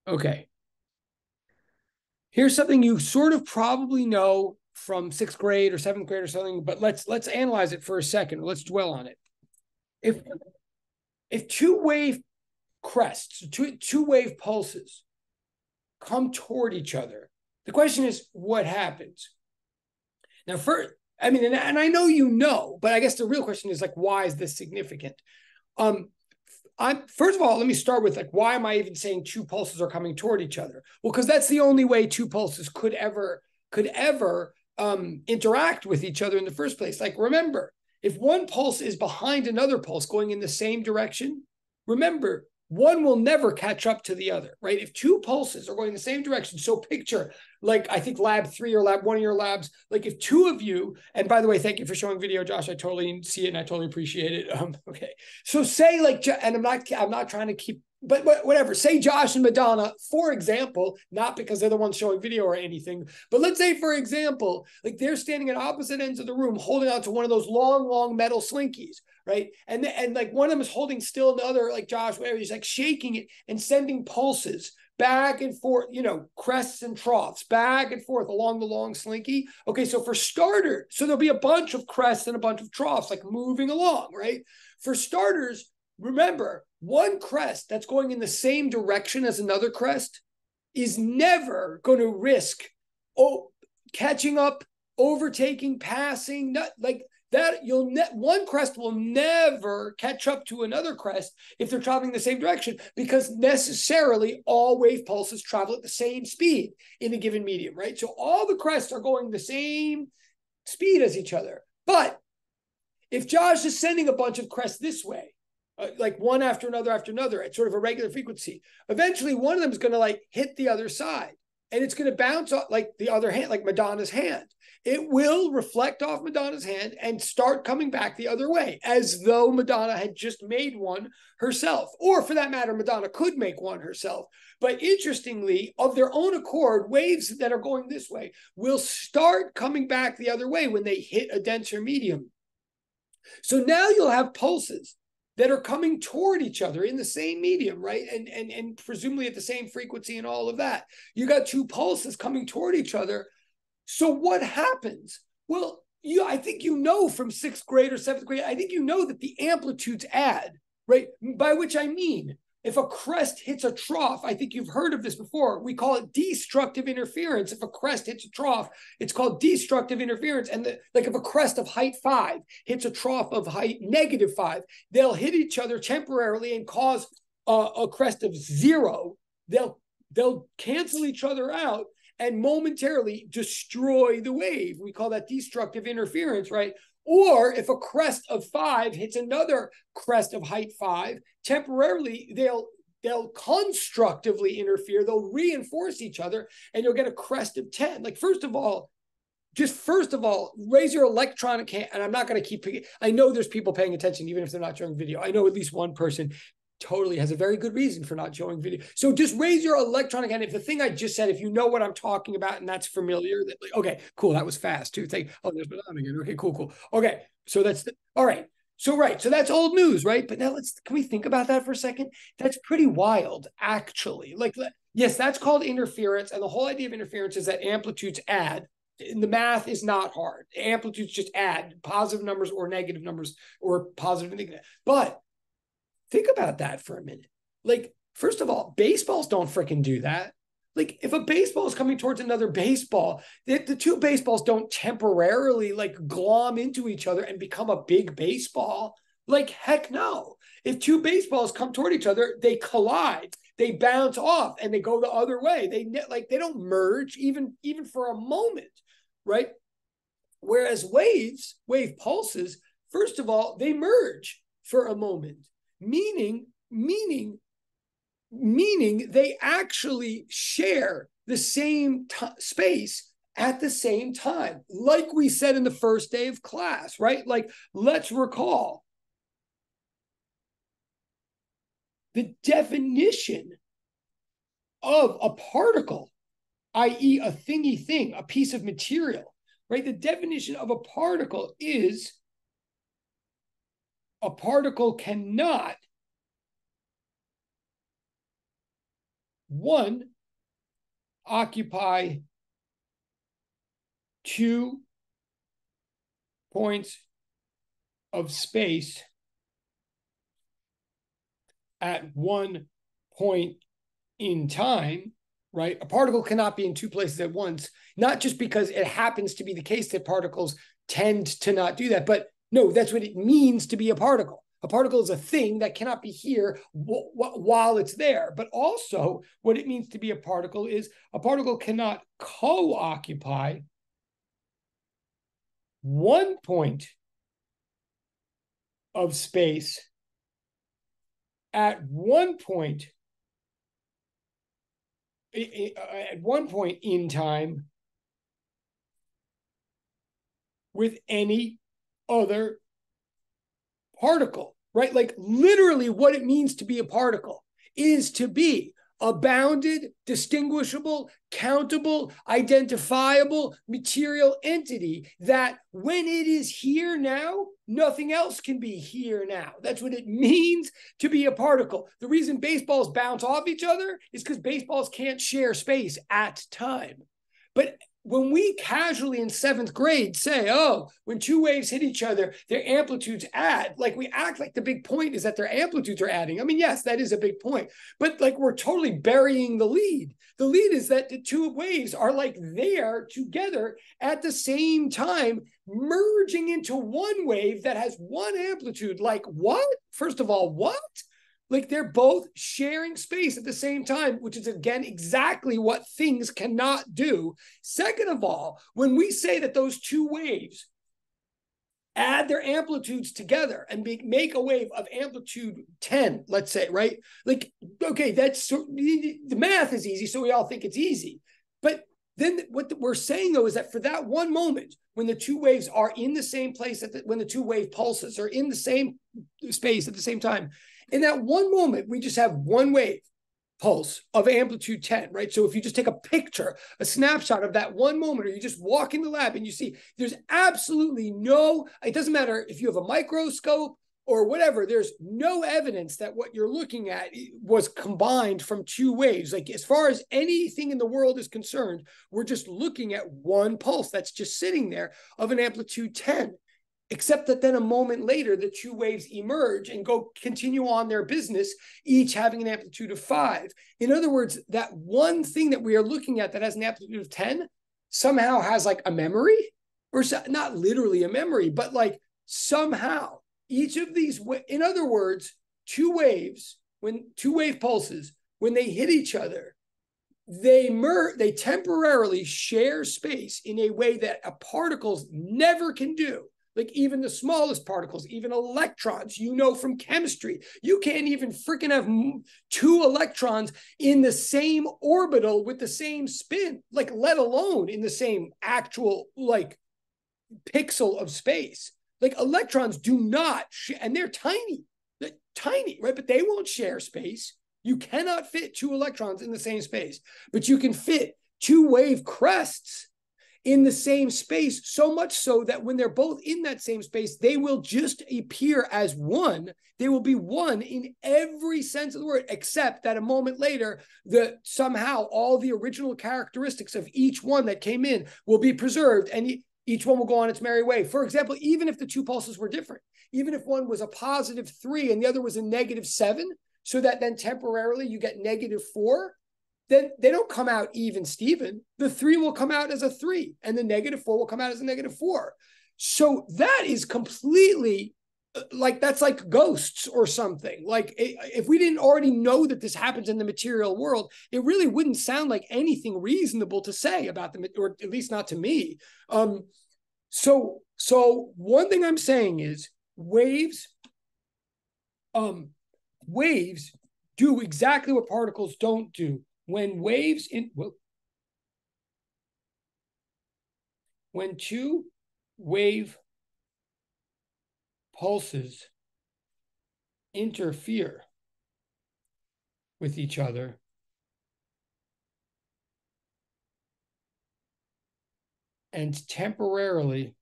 Okay. Here's something you sort of probably know from sixth grade or seventh grade or something, but let's analyze it for a second. Let's dwell on it. If two wave crests, two wave pulses come toward each other, the question is, what happens? Now, first, I mean, and I know you know, but I guess the real question is like, why is this significant? First of all, let me start with like, why am I even saying two pulses are coming toward each other? Well, because that's the only way two pulses could ever interact with each other in the first place. Like, remember, if one pulse is behind another pulse going in the same direction, remember, one will never catch up to the other, right? If two pulses are going in the same direction, so picture, like I think lab 3 or lab 1 of your labs, like if two of you, and by the way, thank you for showing video, Josh, I totally see it and I totally appreciate it. Okay, so say like, and I'm not trying to keep, but whatever, say Josh and Madonna, for example, not because they're the ones showing video or anything, but let's say, for example, like they're standing at opposite ends of the room holding on to one of those long metal slinkies, right? And like one of them is holding still, and the other, like Josh, whatever, he's like shaking it and sending pulses back and forth, crests and troughs, back and forth along the long slinky. Okay, so for starters, so there'll be a bunch of crests and a bunch of troughs, like moving along, right? For starters, remember, one crest that's going in the same direction as another crest is never going to risk catching up, overtaking, passing, not like that. One crest will never catch up to another crest if they're traveling the same direction, because necessarily all wave pulses travel at the same speed in a given medium, right? So all the crests are going the same speed as each other. But if Josh is sending a bunch of crests this way, like one after another at sort of a regular frequency, eventually one of them is going to like hit the other side. and it's going to bounce off like the other hand, like Madonna's hand. It will reflect off Madonna's hand and start coming back the other way, as though Madonna had just made one herself. Or for that matter, Madonna could make one herself. But interestingly, of their own accord, waves that are going this way will start coming back the other way when they hit a denser medium. So now you'll have pulses that are coming toward each other in the same medium, right? And presumably at the same frequency and all of that. You got two pulses coming toward each other. So what happens? Well, I think you know from 6th grade or 7th grade, I think you know that the amplitudes add, right? By which I mean, if a crest hits a trough, I think you've heard of this before. We call it destructive interference. If a crest hits a trough, it's called destructive interference. And like if a crest of height 5 hits a trough of height -5, they'll hit each other temporarily and cause a crest of 0. They'll cancel each other out and momentarily destroy the wave. We call that destructive interference, right? Or if a crest of 5 hits another crest of height 5, temporarily they'll constructively interfere. They'll reinforce each other, and you'll get a crest of 10. Like first of all, raise your electronic hand. And I'm not going to keep. I know there's people paying attention, even if they're not showing video. I know at least one person totally has a very good reason for not showing video. So just raise your electronic hand if the thing I just said, if you know what I'm talking about and that's familiar. Okay, cool. That was fast too. There's Madonna again. Okay, cool. Okay, so all right. So that's old news, right? But now can we think about that for a second? That's pretty wild, actually. Like, yes, that's called interference. And the whole idea of interference is that amplitudes add. And the math is not hard. Amplitudes just add positive numbers or negative numbers or positive and negative. But think about that for a minute. Like, first of all, baseballs don't freaking do that. Like, if a baseball is coming towards another baseball, the two baseballs don't temporarily like glom into each other and become a big baseball. Like, heck no. If two baseballs come toward each other, they collide, they bounce off, and they go the other way. They don't merge even for a moment, right? Whereas wave pulses, first of all, they merge for a moment. Meaning they actually share the same space at the same time, like we said in the first day of class, right? Like, let's recall the definition of a particle, i.e. a thingy thing, a piece of material, right? The definition of a particle is a particle cannot, 1, occupy 2 points of space at 1 point in time, right? A particle cannot be in 2 places at once, not just because it happens to be the case that particles tend to not do that, but no, that's what it means to be a particle. A particle is a thing that cannot be here while it's there. But also what it means to be a particle is a particle cannot co-occupy 1 point of space at 1 point in time with any other particle, right? Like literally what it means to be a particle is to be a bounded, distinguishable, countable, identifiable material entity that when it is here now, nothing else can be here now. That's what it means to be a particle. The reason baseballs bounce off each other is because baseballs can't share space at time. But when we casually in 7th grade say, oh, when two waves hit each other, their amplitudes add, like we act like the big point is that their amplitudes are adding. I mean, yes, that is a big point, but like we're totally burying the lead. The lead is that the two waves are like there together at the same time, merging into one wave that has one amplitude. Like what? First of all, what? Like they're both sharing space at the same time, which is, again, exactly what things cannot do. Second of all, when we say that those two waves add their amplitudes together and make a wave of amplitude 10, let's say, right? Like, okay, the math is easy, so we all think it's easy. But then what we're saying, though, is that for that one moment, when the two waves are in the same place, when the two wave pulses are in the same space at the same time, in that one moment, we just have one wave pulse of amplitude 10, right? So if you just take a picture, a snapshot of that one moment, or you just walk in the lab and you see there's absolutely no, it doesn't matter if you have a microscope or whatever, there's no evidence that what you're looking at was combined from two waves. Like, as far as anything in the world is concerned, we're just looking at one pulse that's just sitting there of an amplitude 10. Except that then a moment later, the two waves emerge and continue on their business, each having an amplitude of 5. In other words, that one thing that we are looking at that has an amplitude of 10 somehow has like a memory, or not literally a memory, but like somehow each of these, in other words, two waves, when two wave pulses, when they hit each other, they temporarily share space in a way that particles never can do. Like, even the smallest particles, even electrons, from chemistry, you can't even freaking have two electrons in the same orbital with the same spin, like, let alone in the same actual, like, pixel of space. Like, electrons do not, and they're tiny, right? But they won't share space. You cannot fit two electrons in the same space, but you can fit two wave crests in the same space, so much so that when they're both in that same space, they will just appear as one. They will be one in every sense of the word, except that a moment later, somehow all the original characteristics of each one that came in will be preserved, and each one will go on its merry way. For example, even if the two pulses were different, even if one was a +3 and the other was a -7, so that then temporarily you get -4, then they don't come out even Steven. The 3 will come out as a 3, and the -4 will come out as a -4. So that is completely like, that's like ghosts or something. Like, if we didn't already know that this happens in the material world, it really wouldn't sound like anything reasonable to say about them, or at least not to me. So one thing I'm saying is waves do exactly what particles don't do. When two wave pulses interfere with each other, and temporarily,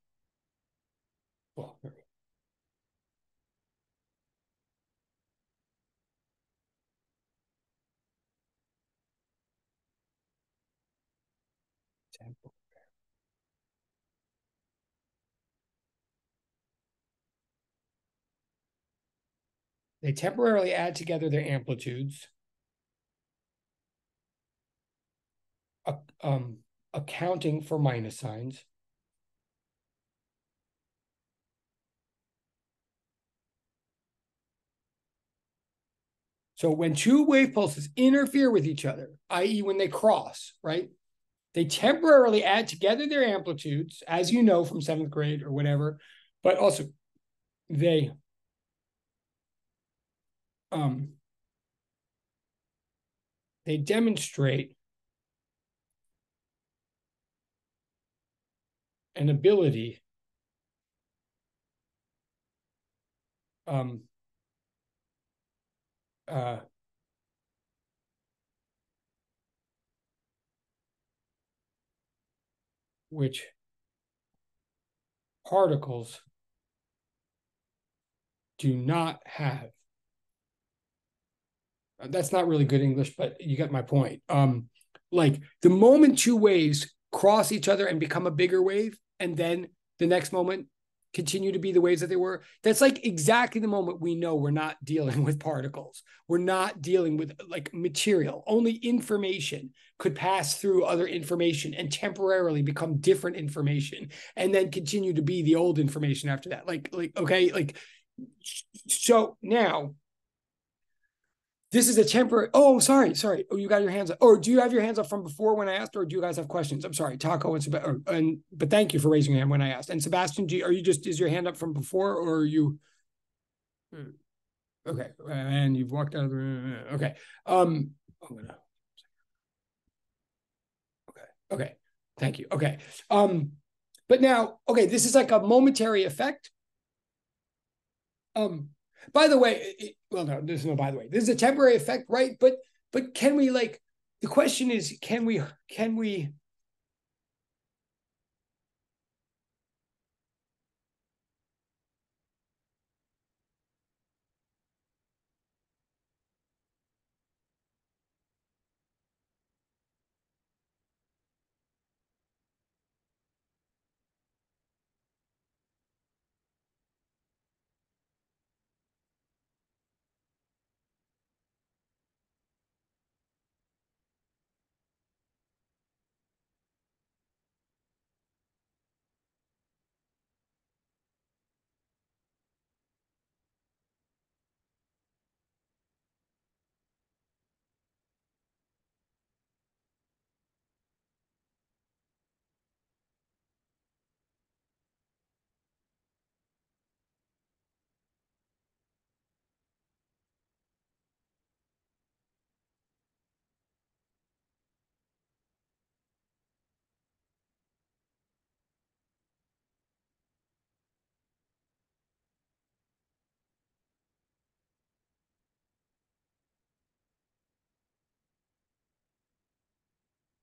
they temporarily add together their amplitudes, accounting for minus signs. So when two wave pulses interfere with each other, i.e. when they cross, right, they temporarily add together their amplitudes, as you know from 7th grade or whatever, but also they demonstrate an ability which particles do not have. That's not really good English, but you get my point. Like, the moment two waves cross each other and become a bigger wave, and then the next moment continue to be the waves that they were, that's like exactly the moment we know we're not dealing with particles. We're not dealing with like material. Only information could pass through other information and temporarily become different information, and then continue to be the old information after that. Okay, so now this is a temporary. Oh, sorry. Oh, you got your hands up. Or do you have your hands up from before when I asked, or do you guys have questions? I'm sorry, Taco and Sebastian. But thank you for raising your hand when I asked. And Sebastian, is your hand up from before, or are you? Okay, and you've walked out of the room. Okay. I'm gonna. Okay. Okay, thank you. Okay. But now, okay, this is like a momentary effect. By the way, well, no, there's no by the way. This is a temporary effect, right? But can we like the question is, can we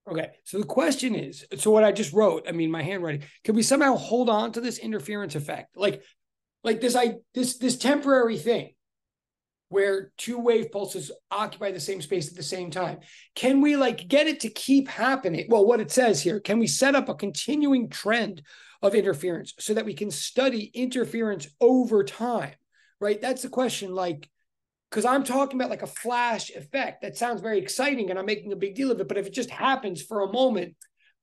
Okay, so the question is, so what I just wrote, I mean, my handwriting, can we somehow hold on to this interference effect? Like this temporary thing where two wave pulses occupy the same space at the same time. Can we like get it to keep happening? Well, what it says here, can we set up a continuing trend of interference so that we can study interference over time, right? That's the question, like, because I'm talking about like a flash effect. That sounds very exciting and I'm making a big deal of it. But if it just happens for a moment,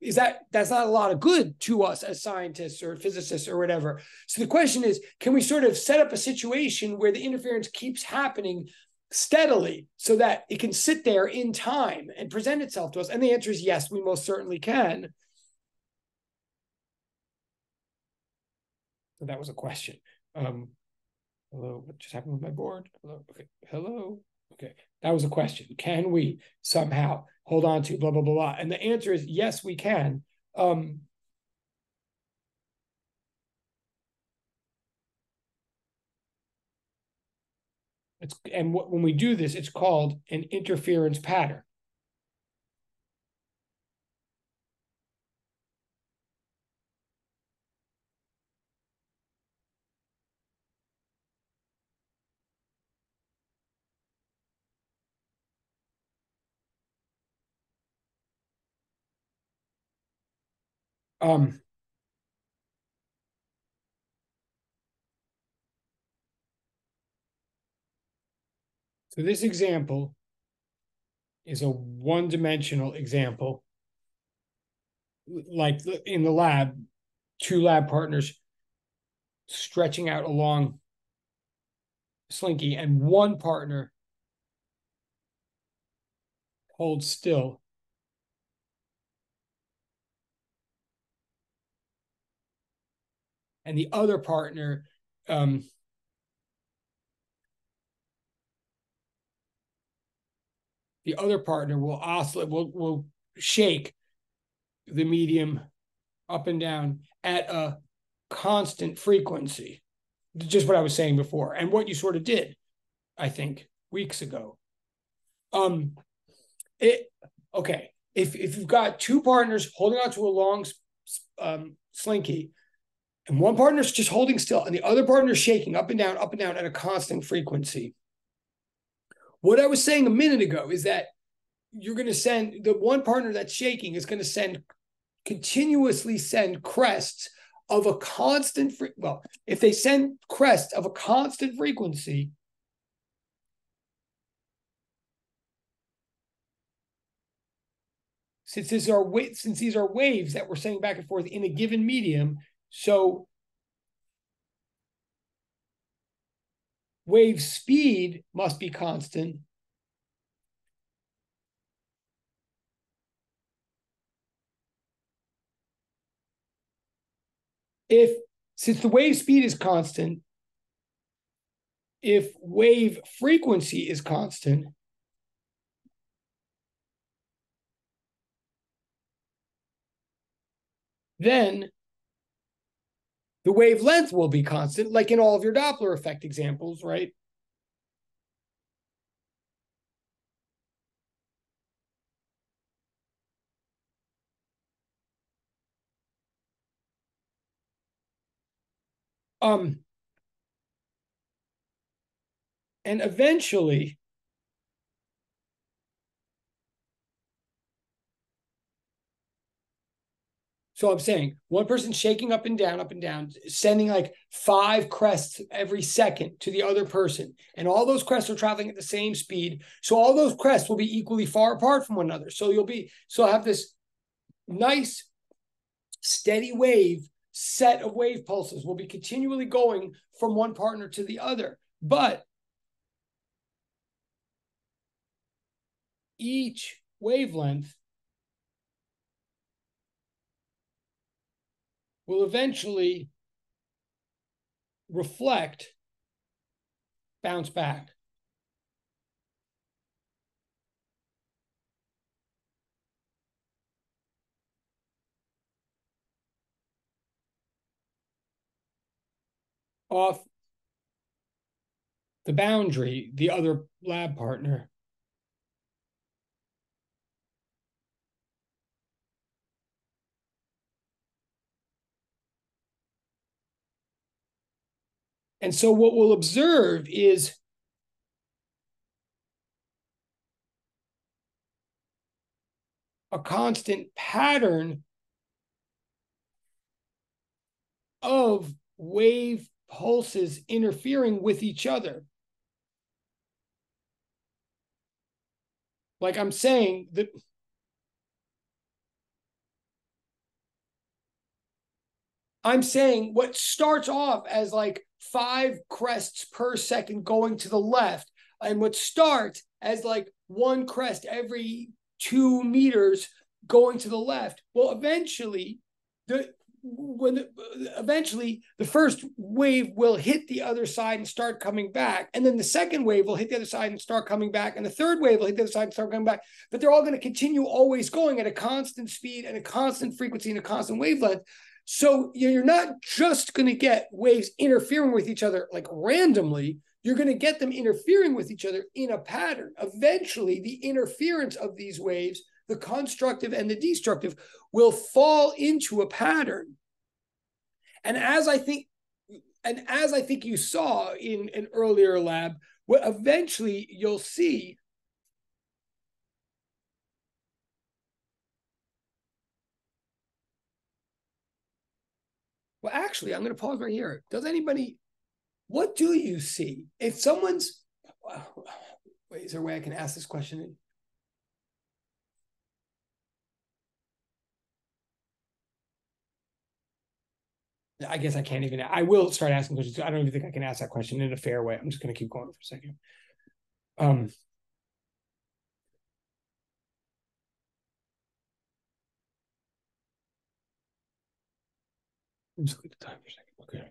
that's not a lot of good to us as scientists or physicists or whatever. So the question is, can we sort of set up a situation where the interference keeps happening steadily so that it can sit there in time and present itself to us? And the answer is yes, we most certainly can. So that was a question. Hello, what just happened with my board? Hello, okay, hello. Okay, that was a question. Can we somehow hold on to blah, blah, blah, blah? And the answer is yes, we can. When we do this, it's called an interference pattern. So this example is a one-dimensional example. Like in the lab, two lab partners stretching out along Slinky, and one partner holds still. And the other partner will oscillate, will shake the medium up and down at a constant frequency. Just what I was saying before, and what you sort of did, I think, weeks ago. Okay. If you've got two partners holding onto a long slinky, and one partner's just holding still, and the other partner's shaking up and down at a constant frequency. What I was saying a minute ago is that you're going to send the one partner that's shaking is going to continuously send crests of a constant if they send crests of a constant frequency, since these are waves that we're sending back and forth in a given medium, so wave speed must be constant. Since the wave speed is constant, if wave frequency is constant, then the wavelength will be constant, like in all of your Doppler effect examples, right? And eventually, so I'm saying one person shaking up and down, sending like 5 crests every second to the other person. And all those crests are traveling at the same speed. So all those crests will be equally far apart from one another. So I'll have this nice steady wave set of wave pulses will be continually going from one partner to the other. But each wavelength will eventually bounce back. Off the boundary, the other lab partner. And so what we'll observe is a constant pattern of wave pulses interfering with each other. Like I'm saying that what starts off as like 5 crests per second going to the left, and what starts as like 1 crest every 2 meters going to the left, well, eventually the first wave will hit the other side and start coming back, and then the second wave will hit the other side and start coming back, and the third wave will hit the other side and start coming back. But they're all going to continue always going at a constant speed and a constant frequency and a constant wavelength. So you're not just going to get waves interfering with each other like randomly. You're going to get them interfering with each other in a pattern. Eventually, the interference of these waves, the constructive and the destructive, will fall into a pattern. And as I think you saw in an earlier lab, what eventually you'll see well, actually, I'm going to pause right here. What do you see? If someone's, wait, is there a way I can ask this question? I guess I can't even, I will start asking questions. I don't even think I can ask that question in a fair way. I'm just going to keep going for a second. I'm just going to time for a second. Okay.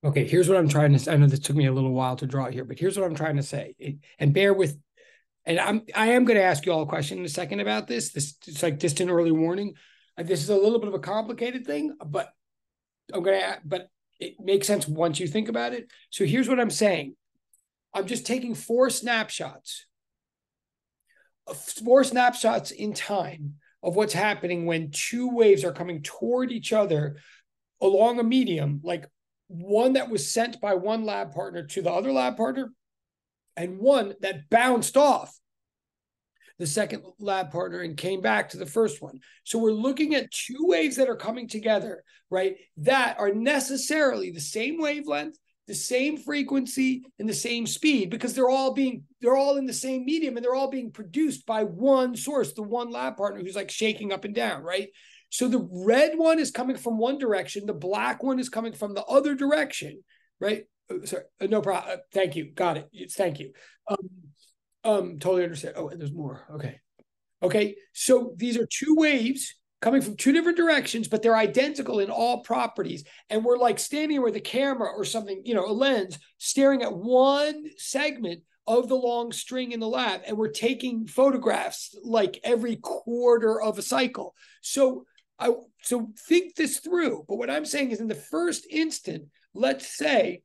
Okay, here's what I'm trying to say. I know this took me a little while to draw it here, but here's what I'm trying to say. And bear with, and I am going to ask you all a question in a second about this. It's like just an early warning. This is a little bit of a complicated thing, but but it makes sense once you think about it. So here's what I'm saying. I'm just taking four snapshots in time of what's happening when two waves are coming toward each other along a medium, like one that was sent by one lab partner to the other lab partner, and one that bounced off the second lab partner and came back to the first one. So we're looking at two waves that are coming together, right? That are necessarily the same wavelength, the same frequency, and the same speed, because they're all in the same medium and they're all being produced by one source, the one lab partner who's like shaking up and down, right? So the red one is coming from one direction, the black one is coming from the other direction, right? Sorry, no problem. Thank you. Got it. Thank you. Totally understand. Oh, and there's more. Okay. So these are two waves coming from two different directions, but they're identical in all properties. And we're like standing with a camera or something, a lens, staring at one segment of the long string in the lab, and we're taking photographs like every quarter of a cycle. So think this through. But what I'm saying is, in the first instant, let's say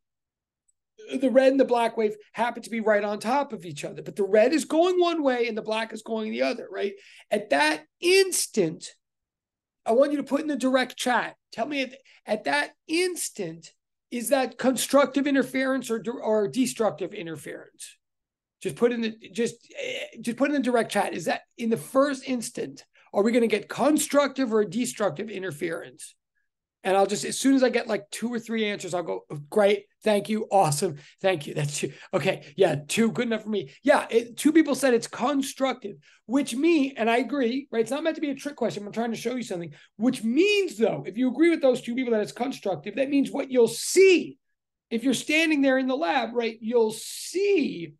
the red and the black wave happen to be right on top of each other, but the red is going one way and the black is going the other, right? At that instant, I want you to put in the direct chat. Tell me at that instant, is that constructive interference or destructive interference? Just put in the direct chat. Is that in the first instant, are we going to get constructive or destructive interference? And I'll just, as soon as I get like 2 or 3 answers, I'll go, great, thank you, awesome, thank you. That's 2. Okay, yeah, 2, good enough for me. Yeah, 2 people said it's constructive, which means, and I agree, right? It's not meant to be a trick question. I'm trying to show you something, which means, though, if you agree with those 2 people that it's constructive, that means what you'll see, if you're standing there in the lab, right, you'll see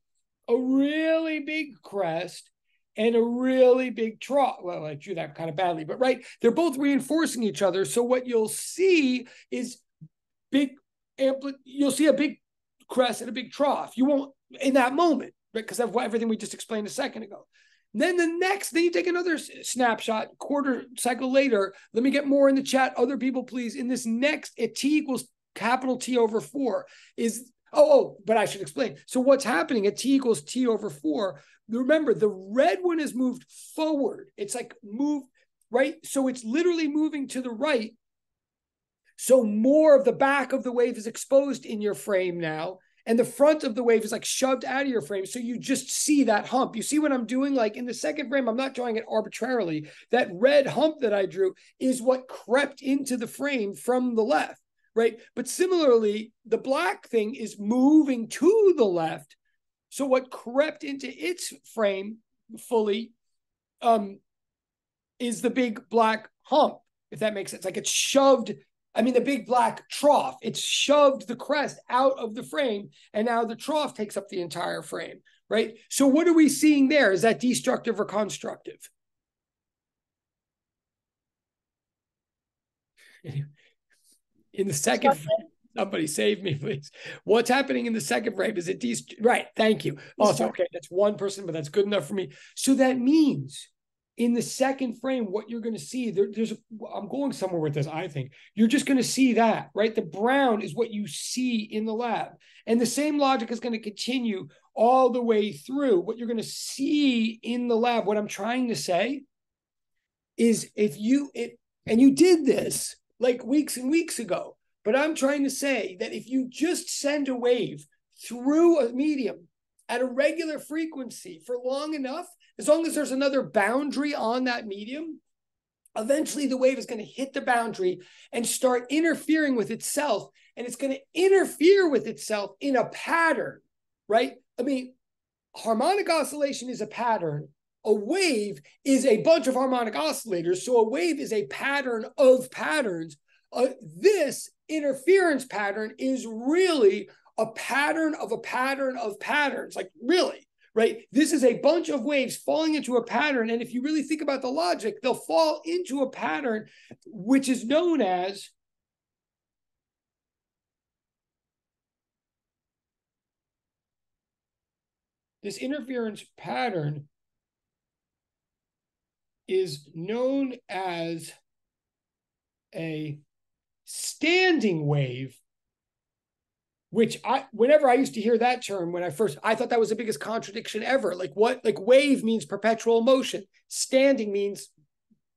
a really big crest and a really big trough. Well, I drew that kind of badly, but right, they're both reinforcing each other. So what you'll see is you'll see a big crest and a big trough. You won't in that moment, right? Because of everything we just explained a second ago. Then then you take another snapshot, quarter cycle later. Let me get more in the chat. Other people, please. In this next, at t equals capital T over 4 is, but I should explain. So what's happening at t equals T over 4, remember, the red one is moved forward. It's like moved, right? So it's literally moving to the right. So more of the back of the wave is exposed in your frame now, and the front of the wave is like shoved out of your frame. So you just see that hump. You see what I'm doing? Like in the second frame, I'm not drawing it arbitrarily. That red hump that I drew is what crept into the frame from the left, right? But similarly, the black thing is moving to the left. So what crept into its frame fully is the big black hump, if that makes sense. Like it's shoved, the big black trough, it's shoved the crest out of the frame, and now the trough takes up the entire frame, right? So what are we seeing there? Is that destructive or constructive? In the second frame, somebody save me, please. What's happening in the second frame? Is it right? Thank you. Also, okay, that's one person, but that's good enough for me. So that means in the second frame, what you're going to see, I'm going somewhere with this, I think. You're just going to see that, right? The brown is what you see in the lab. And the same logic is going to continue all the way through. What you're going to see in the lab, what I'm trying to say is and you did this like weeks and weeks ago, but I'm trying to say that if you just send a wave through a medium at a regular frequency for long enough, as long as there's another boundary on that medium, eventually the wave is going to hit the boundary and start interfering with itself. And it's going to interfere with itself in a pattern, right? Harmonic oscillation is a pattern. A wave is a bunch of harmonic oscillators. So a wave is a pattern of patterns. This interference pattern is really a pattern of a pattern of patterns, like really, right? This is a bunch of waves falling into a pattern. And if you really think about the logic, they'll fall into a pattern, which is known as this interference pattern is known as a standing wave, which whenever I used to hear that term, I thought that was the biggest contradiction ever. Like what? Like wave means perpetual motion. Standing means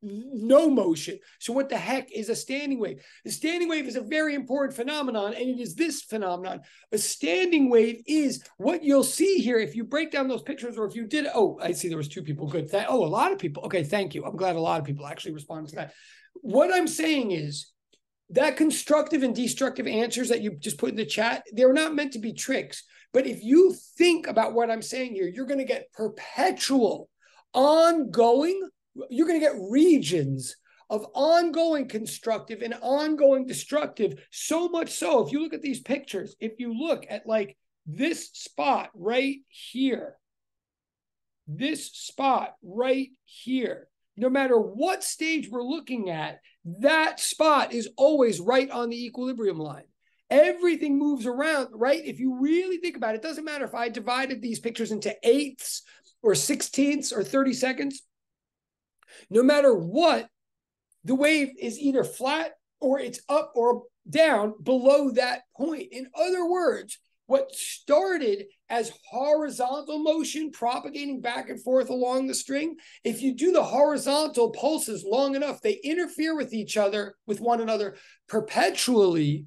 no motion. So what the heck is a standing wave? The standing wave is a very important phenomenon, and it is this phenomenon. A standing wave is what you'll see here if you break down those pictures, or if you did. Oh, I see there was 2 people. Good. A lot of people. Okay, thank you. I'm glad a lot of people actually responded to that. What I'm saying is that constructive and destructive answers that you just put in the chat, they're not meant to be tricks. But if you think about what I'm saying here, you're going to get perpetual, ongoing. You're going to get regions of ongoing constructive and ongoing destructive, so much so, if you look at these pictures, if you look at like this spot right here, no matter what stage we're looking at, that spot is always right on the equilibrium line. Everything moves around, right? If you really think about it, it doesn't matter if I divided these pictures into 1/8 or 1/16 or 30 seconds. No matter what, the wave is either flat or it's up or down below that point. In other words, what started as horizontal motion propagating back and forth along the string, if you do the horizontal pulses long enough, they interfere with one another perpetually,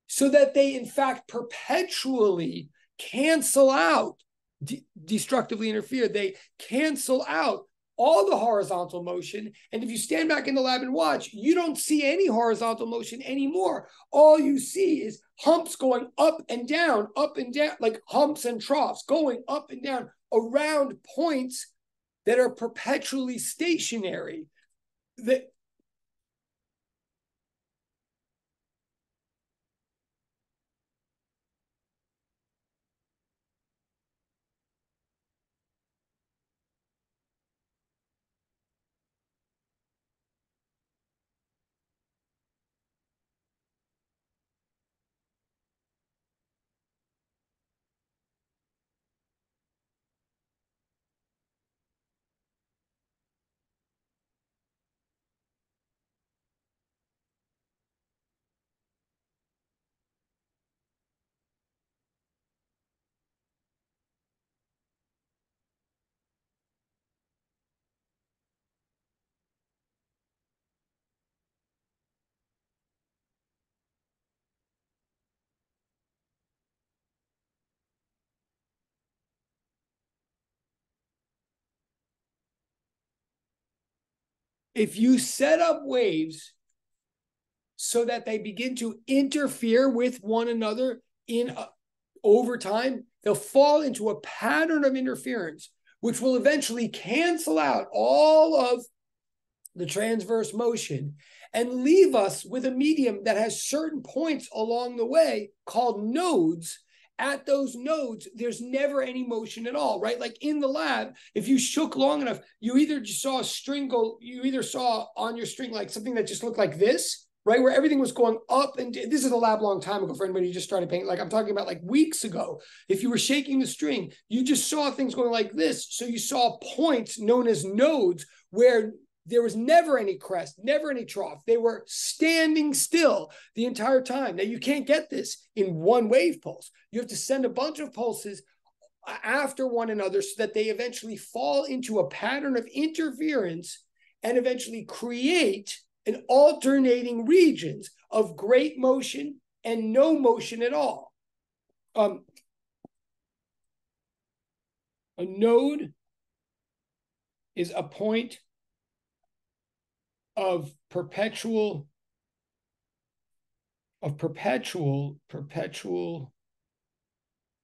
so that they in fact perpetually cancel out, destructively interfere. They cancel out all the horizontal motion. And if you stand back in the lab and watch, you don't see any horizontal motion anymore. All you see is humps going up and down, like humps and troughs going up and down around points that are perpetually stationary. If you set up waves so that they begin to interfere with one another over time, they'll fall into a pattern of interference, which will eventually cancel out all of the transverse motion and leave us with a medium that has certain points along the way called nodes. At those nodes, there's never any motion at all, right? Like in the lab, if you shook long enough, you either saw on your string like something that just looked like this, right? Where everything was going up, and this is a lab long time ago for anybody who just started painting. Like I'm talking about like weeks ago. If you were shaking the string, you just saw things going like this. So you saw points known as nodes where there was never any crest, never any trough. They were standing still the entire time. Now, you can't get this in one wave pulse. You have to send a bunch of pulses after one another so that they eventually fall into a pattern of interference and eventually create an alternating regions of great motion and no motion at all. A node is a point of perpetual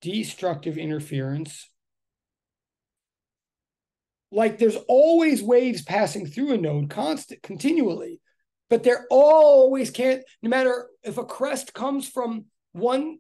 destructive interference. Like there's always waves passing through a node continually, but they're always no matter if a crest comes from one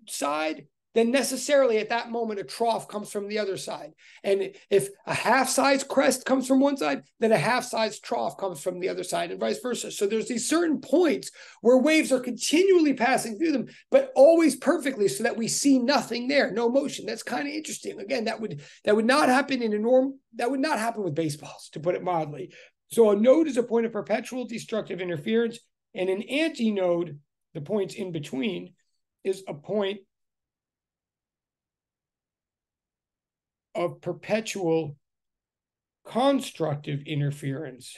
side then necessarily at that moment, a trough comes from the other side. And if a half-size crest comes from one side, then a half-size trough comes from the other side and vice versa. So there's these certain points where waves are continually passing through them, but always perfectly so that we see nothing there, no motion. That's kind of interesting. Again, that would not happen in a norm. That would not happen with baseballs, to put it mildly. So a node is a point of perpetual destructive interference, and an antinode, the points in between, is a point of perpetual constructive interference.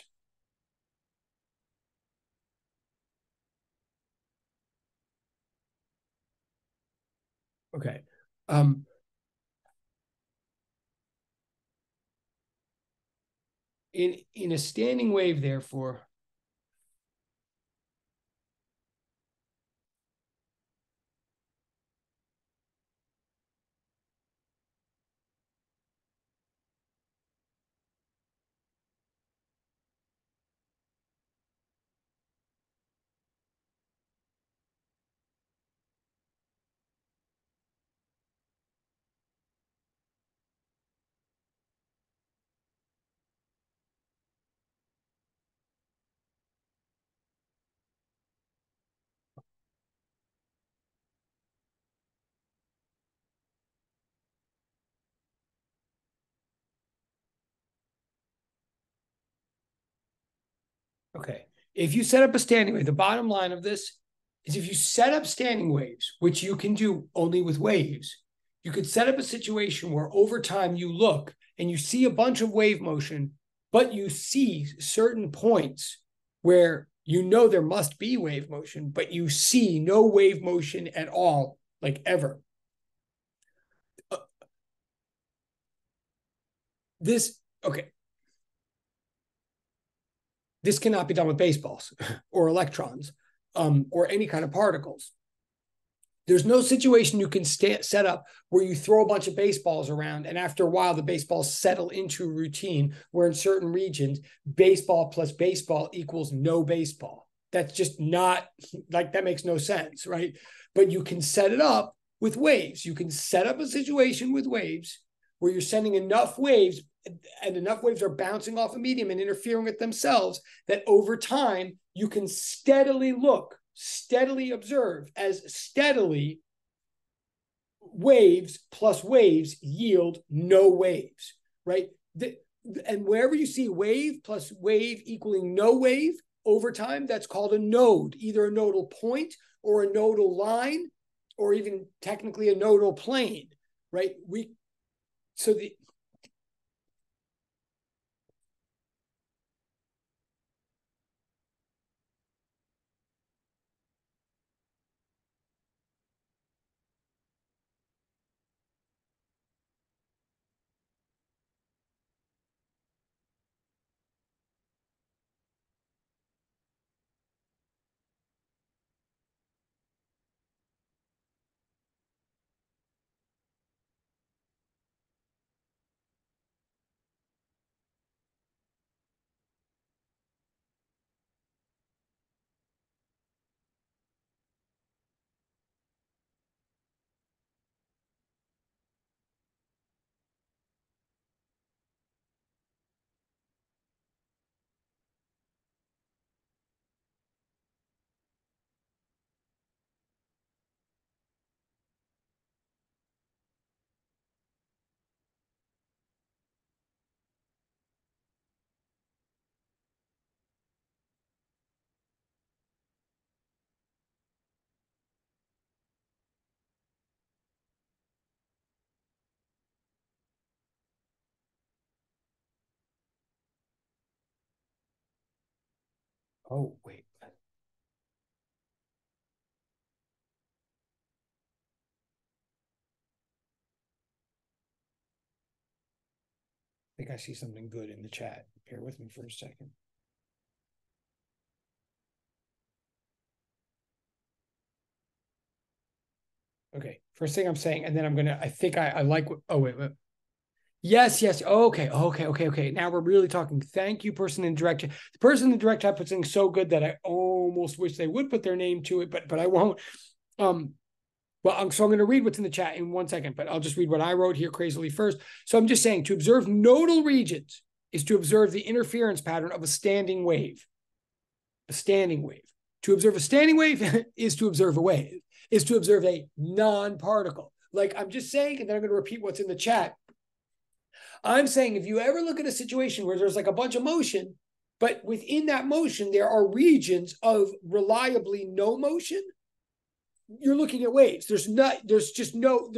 Okay. In a standing wave, therefore, okay, if you set up a standing wave, the bottom line of this is if you set up standing waves, which you can do only with waves, you could set up a situation where over time you look and you see a bunch of wave motion, but you see certain points where you know there must be wave motion, but you see no wave motion at all, like ever. Okay. This cannot be done with baseballs or electrons or any kind of particles. There's no situation you can set up where you throw a bunch of baseballs around and after a while the baseballs settle into a routine where in certain regions baseball plus baseball equals no baseball. That's just not, like, that makes no sense, right? But you can set it up with waves. You can set up a situation with waves where you're sending enough waves and enough waves are bouncing off a medium and interfering with themselves that over time you can steadily look, steadily observe as steadily waves plus waves yield no waves, right? And wherever you see wave plus wave equaling no wave over time, that's called a node, either a nodal point or a nodal line, or even technically a nodal plane, right? Oh, wait. I think I see something good in the chat. Bear with me for a second. Okay, first thing I'm saying, and then I think I like what, oh, wait. Yes. Okay. Now we're really talking. Thank you, person in direct. The person in the direct chat put something so good that I almost wish they would put their name to it, but I won't. Well, so I'm going to read what's in the chat in 1 second, but I'll just read what I wrote here crazily first. So I'm just saying to observe nodal regions is to observe the interference pattern of a standing wave. A standing wave. To observe a standing wave is to observe a wave, is to observe a non-particle. Like I'm just saying, and then I'm going to repeat what's in the chat. I'm saying if you ever look at a situation where there's like a bunch of motion, but within that motion, there are regions of reliably no motion, you're looking at waves. There's no,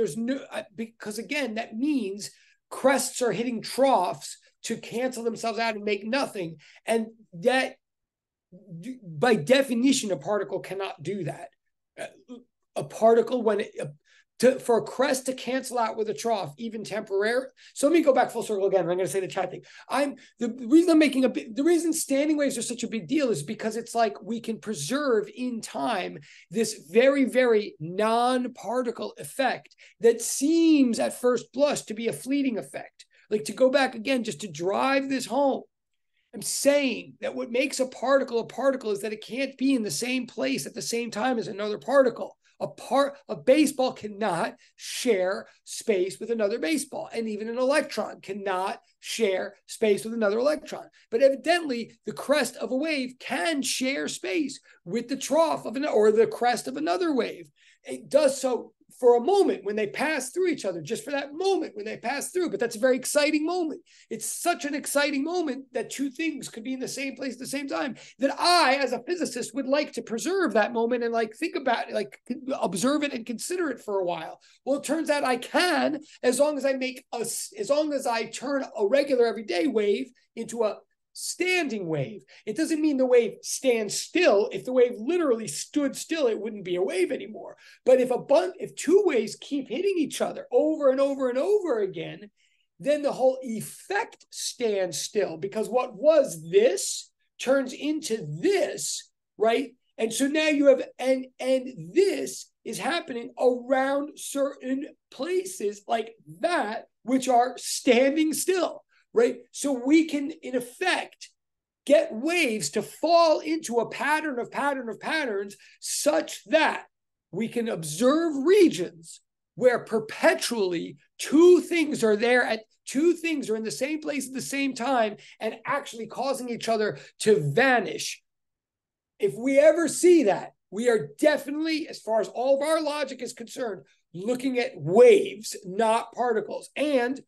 because again, that means crests are hitting troughs to cancel themselves out and make nothing. And that, by definition, a particle cannot do that. A particle, for a crest to cancel out with a trough, even temporary. So let me go back full circle again. I'm going to say the chat thing. The reason standing waves are such a big deal is because it's like we can preserve in time this very, very non-particle effect that seems at first blush to be a fleeting effect. Like to go back again, just to drive this home, I'm saying that what makes a particle is that it can't be in the same place at the same time as another particle. A baseball cannot share space with another baseball, and even an electron cannot share space with another electron. But evidently, the crest of a wave can share space with the trough of or the crest of another wave. It does so for a moment when they pass through each other, just for that moment when they pass through. But that's a very exciting moment. It's such an exciting moment that two things could be in the same place at the same time that I, as a physicist, would like to preserve that moment and like think about it, like observe it and consider it for a while. Well, it turns out I can, as long as I turn a regular everyday wave into a standing wave. It doesn't mean the wave stands still. If the wave literally stood still, it wouldn't be a wave anymore. But if two waves keep hitting each other over and over and over again, then the whole effect stands still, because what was this turns into this, right? And so now you have, and this is happening around certain places like that, which are standing still. Right. So we can, in effect, get waves to fall into a pattern of patterns such that we can observe regions where perpetually two things are in the same place at the same time and actually causing each other to vanish. If we ever see that, we are definitely, as far as all of our logic is concerned, looking at waves, not particles. And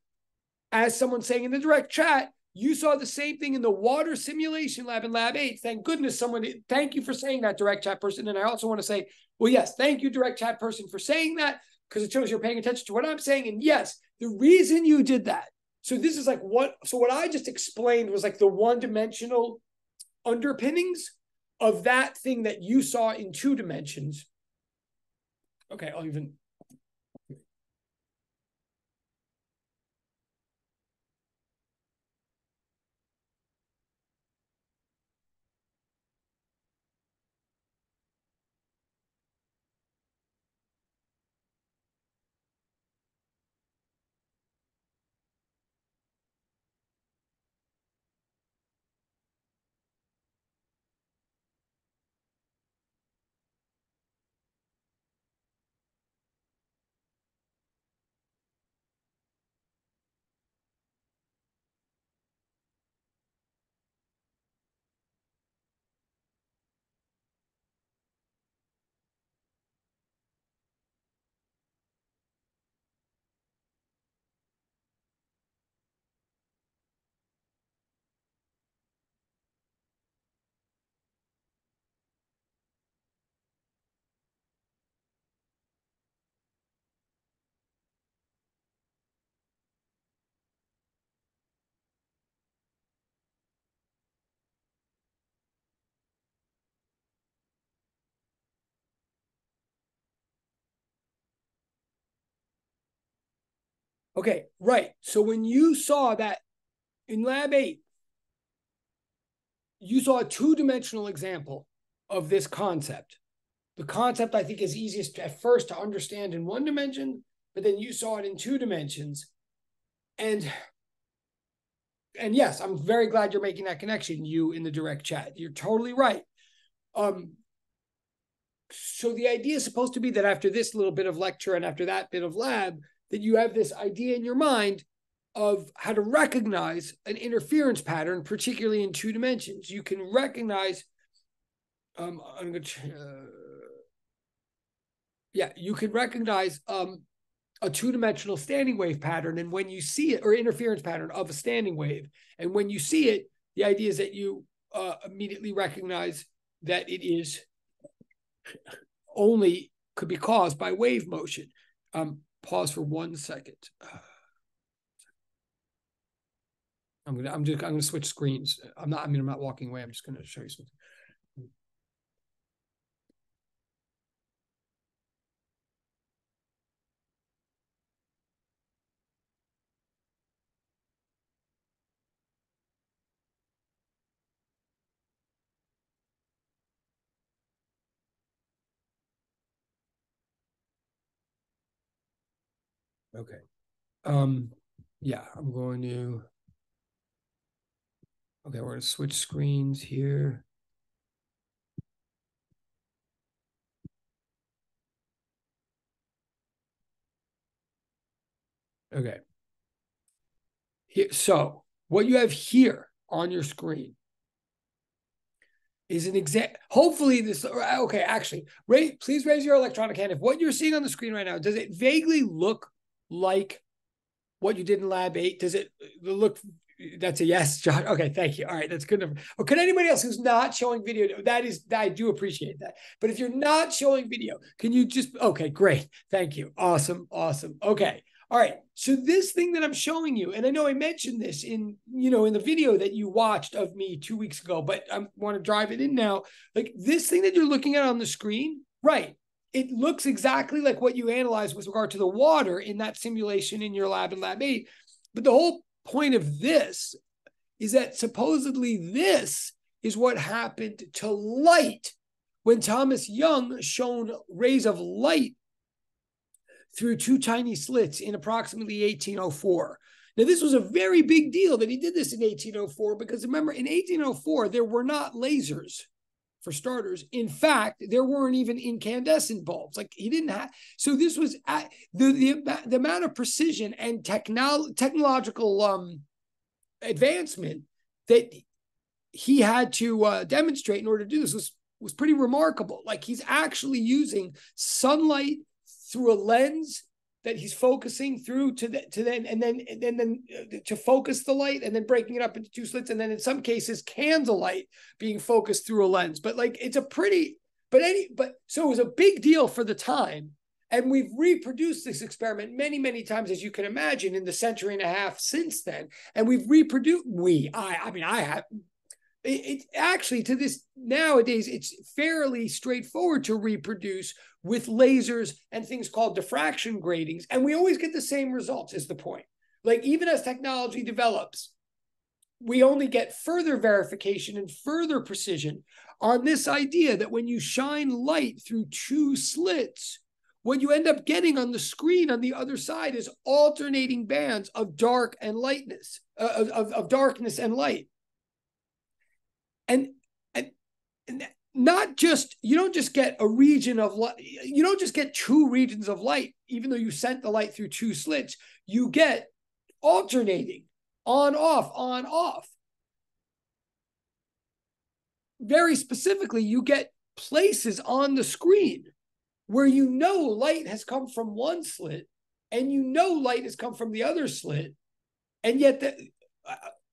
as someone's saying in the direct chat, you saw the same thing in the water simulation lab in lab 8. Thank goodness thank you for saying that, direct chat person. And I also want to say, well, yes, thank you, direct chat person, for saying that, because it shows you're paying attention to what I'm saying. And yes, the reason you did that. So this is like what I just explained was like the one-dimensional underpinnings of that thing that you saw in 2 dimensions. Okay, I'll even... Okay, right. So when you saw that in lab 8, you saw a 2-dimensional example of this concept. The concept, I think, is easiest at first to understand in 1 dimension, but then you saw it in 2 dimensions. And yes, I'm very glad you're making that connection, you in the direct chat. You're totally right. so the idea is supposed to be that after this little bit of lecture and after that bit of lab, that you have this idea in your mind of how to recognize an interference pattern, particularly in 2 dimensions. You can recognize, you can recognize a 2-dimensional standing wave pattern. And when you see it, or interference pattern of a standing wave, and when you see it, the idea is that you immediately recognize that it is only could be caused by wave motion. Pause for 1 second. I'm gonna switch screens. I'm not walking away. I'm just gonna show you something. Okay. Yeah, I'm going to. Okay, we're going to switch screens here. Okay. Here, so what you have here on your screen is an example. Hopefully this, okay, actually, please raise your electronic hand. If what you're seeing on the screen right now, does it vaguely look like what you did in lab 8? Does it look, that's a yes, Josh. Okay, thank you. All right, that's good enough. Or can anybody else who's not showing video, I do appreciate that. But if you're not showing video, can you just, okay, great. Thank you. Awesome. Okay. All right. So this thing that I'm showing you, and I know I mentioned this in the video that you watched of me 2 weeks ago, but I want to drive it in now. Like this thing that you're looking at on the screen, right? It looks exactly like what you analyzed with regard to the water in that simulation in your lab in lab 8. But the whole point of this is that supposedly this is what happened to light when Thomas Young shone rays of light through 2 tiny slits in approximately 1804. Now, this was a very big deal that he did this in 1804, because remember, in 1804, there were not lasers, for starters. In fact, there weren't even incandescent bulbs. Like he didn't have. So this was the amount of precision and technological advancement that he had to demonstrate in order to do this was pretty remarkable. Like he's actually using sunlight through a lens that he's focusing through to focus the light, and then breaking it up into 2 slits, and then in some cases candlelight being focused through a lens. But like it's a pretty, so it was a big deal for the time, and we've reproduced this experiment many times, as you can imagine, in the century and a half since then, and we've reproduced. I have. It actually, to this nowadays, it's fairly straightforward to reproduce with lasers and things called diffraction gratings. And we always get the same results, is the point. Like even as technology develops, we only get further verification and further precision on this idea that when you shine light through 2 slits, what you end up getting on the screen on the other side is alternating bands of dark and lightness, of darkness and light. And not just, you don't just get a region of light, you don't just get 2 regions of light, even though you sent the light through 2 slits, you get alternating, on, off. Very specifically, you get places on the screen where light has come from one slit, and light has come from the other slit, and yet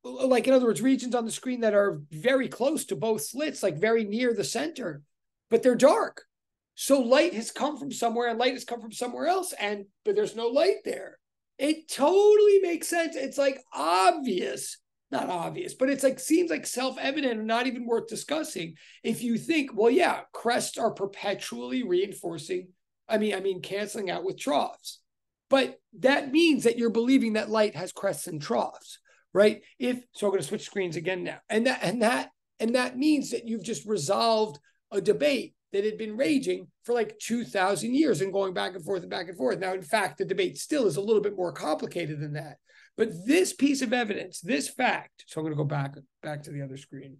like in other words, regions on the screen that are very close to both slits, like very near the center, but they're dark. So light has come from somewhere and light has come from somewhere else, but there's no light there. It totally makes sense. It's like obvious, not obvious, but it's like seems like self-evident and not even worth discussing if you think, well, yeah, crests are perpetually reinforcing, canceling out with troughs. But that means that you're believing that light has crests and troughs. Right? So I'm going to switch screens again now. And that means that you've just resolved a debate that had been raging for like 2,000 years and going back and forth and back and forth. Now, in fact, the debate still is a little bit more complicated than that. But this piece of evidence, this fact, so I'm going to go back to the other screen.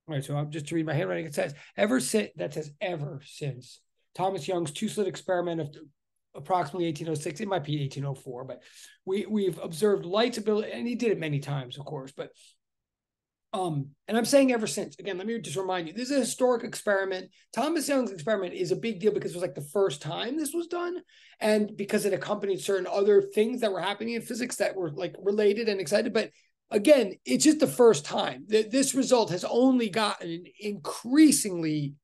All right, so I'm just to read my handwriting. It says, that says ever since Thomas Young's two-slit experiment of approximately 1806, it might be 1804, but we've observed light's ability, and he did it many times, of course, but and I'm saying ever since. Again, let me just remind you, this is a historic experiment. Thomas Young's experiment is a big deal because it was like the first time this was done, and because it accompanied certain other things that were happening in physics that were like related and excited. But again, it's just the first time. This result has only gotten increasingly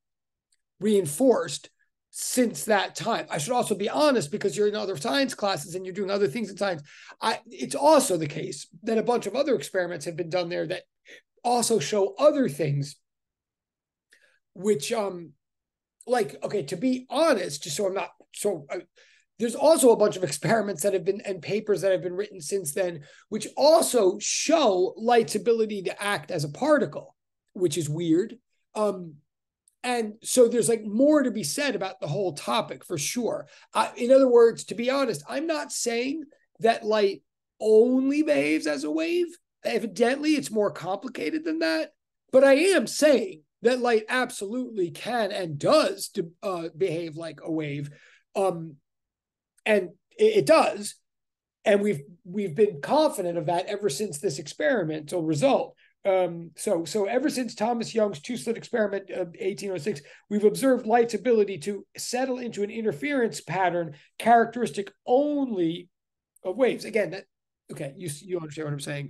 reinforced since that time. I should also be honest, because you're in other science classes and you're doing other things in science. It's also the case that a bunch of other experiments have been done there that also show other things, which like, okay, to be honest, just so I'm not there's also a bunch of experiments that have been and papers that have been written since then, which also show light's ability to act as a particle, which is weird. And so there's like more to be said about the whole topic for sure. In other words, to be honest, I'm not saying that light only behaves as a wave. Evidently, it's more complicated than that. But I am saying that light absolutely can and does behave like a wave. And it does. And we've been confident of that ever since this experimental result. So ever since Thomas Young's two-slit experiment of 1806, we've observed light's ability to settle into an interference pattern characteristic only of waves. Again, okay, you understand what I'm saying.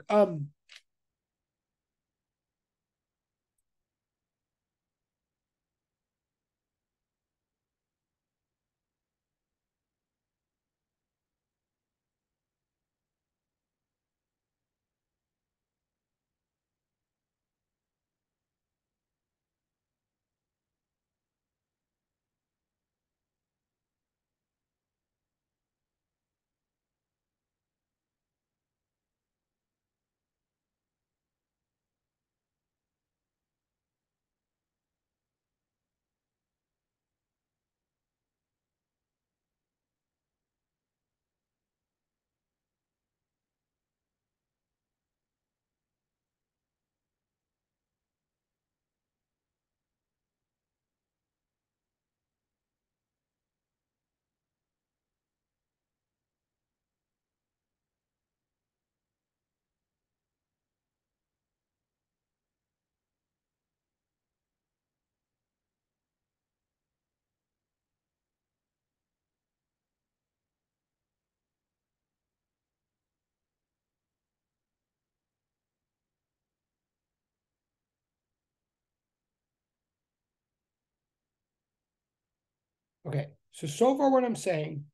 Okay, so far what I'm saying,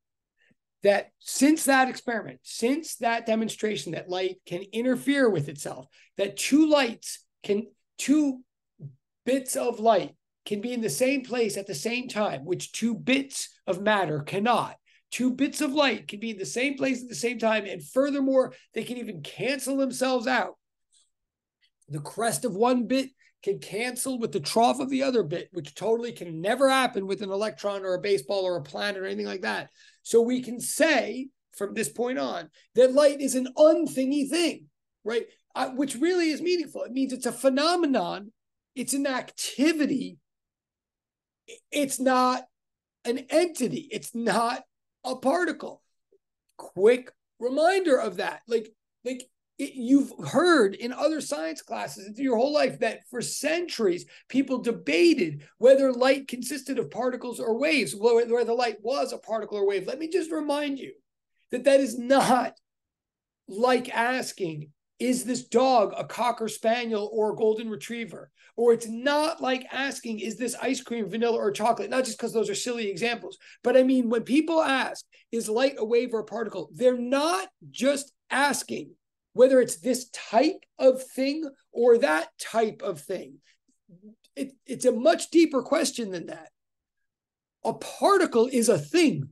that since that experiment, since that demonstration that light can interfere with itself, that two bits of light can be in the same place at the same time, which two bits of matter cannot. Two bits of light can be in the same place at the same time, and furthermore, they can even cancel themselves out. The crest of one bit can cancel with the trough of the other bit, which totally can never happen with an electron or a baseball or a planet or anything like that. So we can say from this point on that light is an unthingy thing, right? Which really is meaningful. It means it's a phenomenon. It's an activity. It's not an entity. It's not a particle. Quick reminder of that. You've heard in other science classes through your whole life that for centuries people debated whether light consisted of particles or waves, whether light was a particle or wave. Let me just remind you that is not like asking, is this dog a cocker spaniel or a golden retriever? Or it's not like asking, is this ice cream vanilla or chocolate? Not just because those are silly examples, but I mean, when people ask, is light a wave or a particle? They're not just asking whether it's this type of thing or that type of thing. It's a much deeper question than that. A particle is a thing.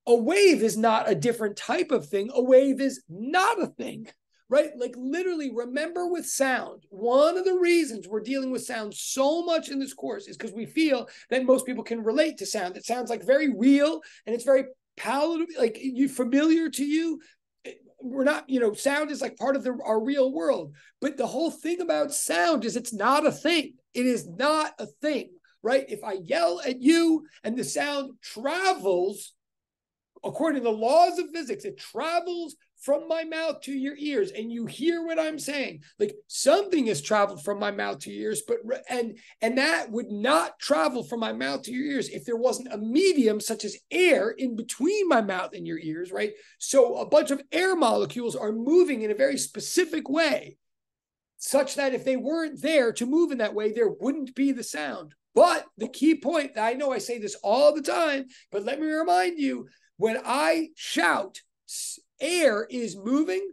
A wave is not a different type of thing. A wave is not a thing, right? Like literally, remember with sound, one of the reasons we're dealing with sound so much in this course is because we feel that most people can relate to sound. It sounds like very real and it's very palatable, like familiar to you. We're not, sound is like part of our real world. But the whole thing about sound is it's not a thing. It is not a thing, right? If I yell at you and the sound travels, according to the laws of physics, it travels from my mouth to your ears and you hear what I'm saying. Like something has traveled from my mouth to your ears, but and that would not travel from my mouth to your ears if there wasn't a medium such as air in between my mouth and your ears, right? So a bunch of air molecules are moving in a very specific way, such that if they weren't there to move in that way, there wouldn't be the sound. But the key point, I know I say this all the time, but let me remind you, when I shout, air is moving.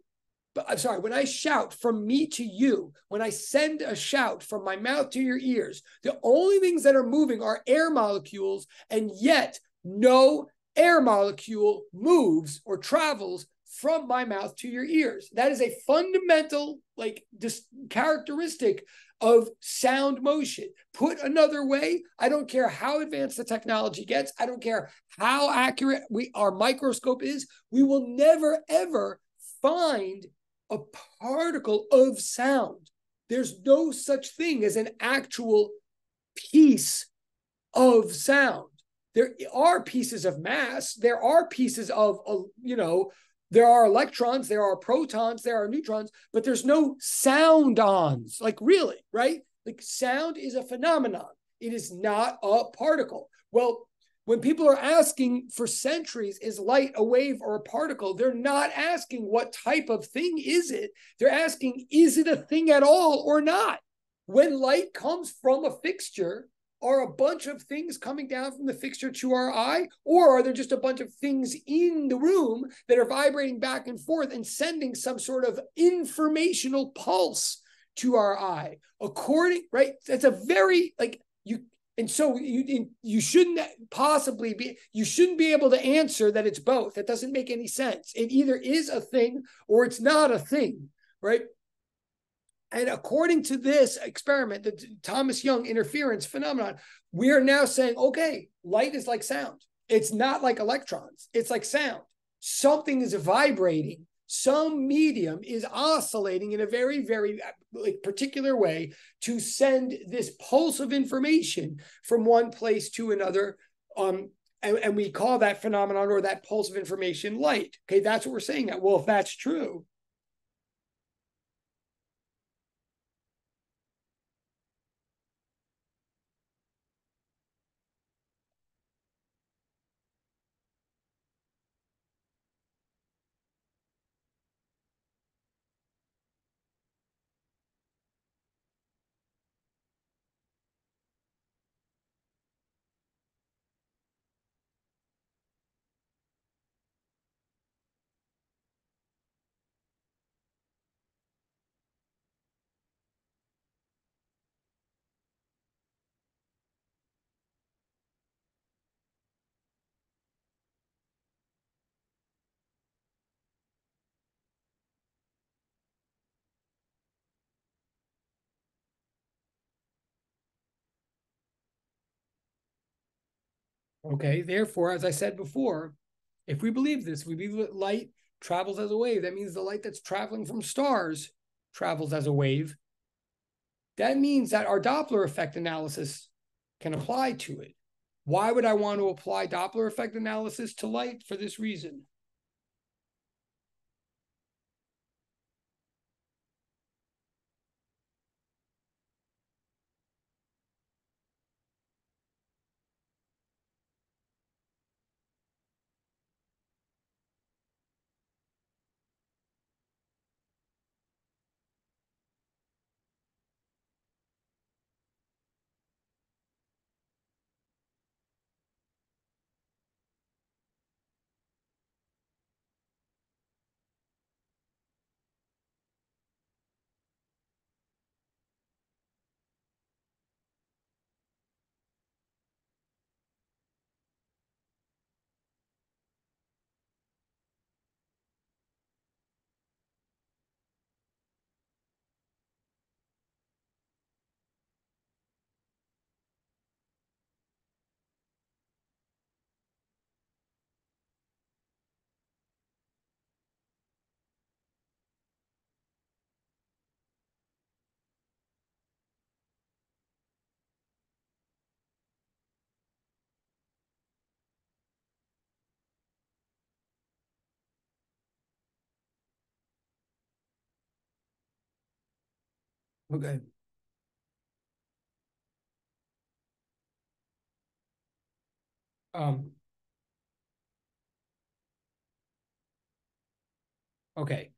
But I'm sorry, when I shout from me to you, when I send a shout from my mouth to your ears, the only things that are moving are air molecules, and yet no air molecule moves or travels from my mouth to your ears. That is a fundamental, like, characteristic of sound motion. Put another way, I don't care how advanced the technology gets, I don't care how accurate our microscope is, we will never ever find a particle of sound. There's no such thing as an actual piece of sound. There are pieces of mass, there are pieces of, there are electrons, there are protons, there are neutrons, but there's no sound-ons, like really, right? Like sound is a phenomenon. It is not a particle. Well, when people are asking for centuries, is light a wave or a particle? They're not asking what type of thing is it. They're asking, is it a thing at all or not? When light comes from a fixture, are a bunch of things coming down from the fixture to our eye, or are there just a bunch of things in the room that are vibrating back and forth and sending some sort of informational pulse to our eye? Right? That's a very, like, and so you shouldn't possibly be, you shouldn't be able to answer that it's both. That doesn't make any sense. It either is a thing or it's not a thing, right? And according to this experiment, the Thomas Young interference phenomenon, we are now saying, okay, light is like sound. It's not like electrons. It's like sound. Something is vibrating. Some medium is oscillating in a very, very particular way to send this pulse of information from one place to another. And we call that phenomenon, or that pulse of information, light. Okay, that's what we're saying now. Well, if that's true, okay, therefore, as I said before, if we believe this, we believe that light travels as a wave. That means the light that's traveling from stars travels as a wave. That means that our Doppler effect analysis can apply to it. Why would I want to apply Doppler effect analysis to light? For this reason. Okay. Um, okay.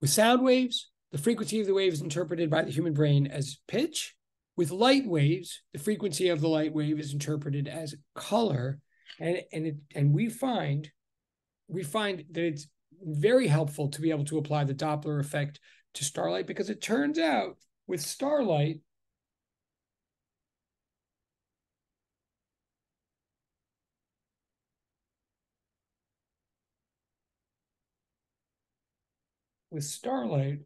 With sound waves, the frequency of the wave is interpreted by the human brain as pitch. With light waves, the frequency of the light wave is interpreted as color. And we find that it's very helpful to be able to apply the Doppler effect to starlight, because it turns out with starlight, with starlight,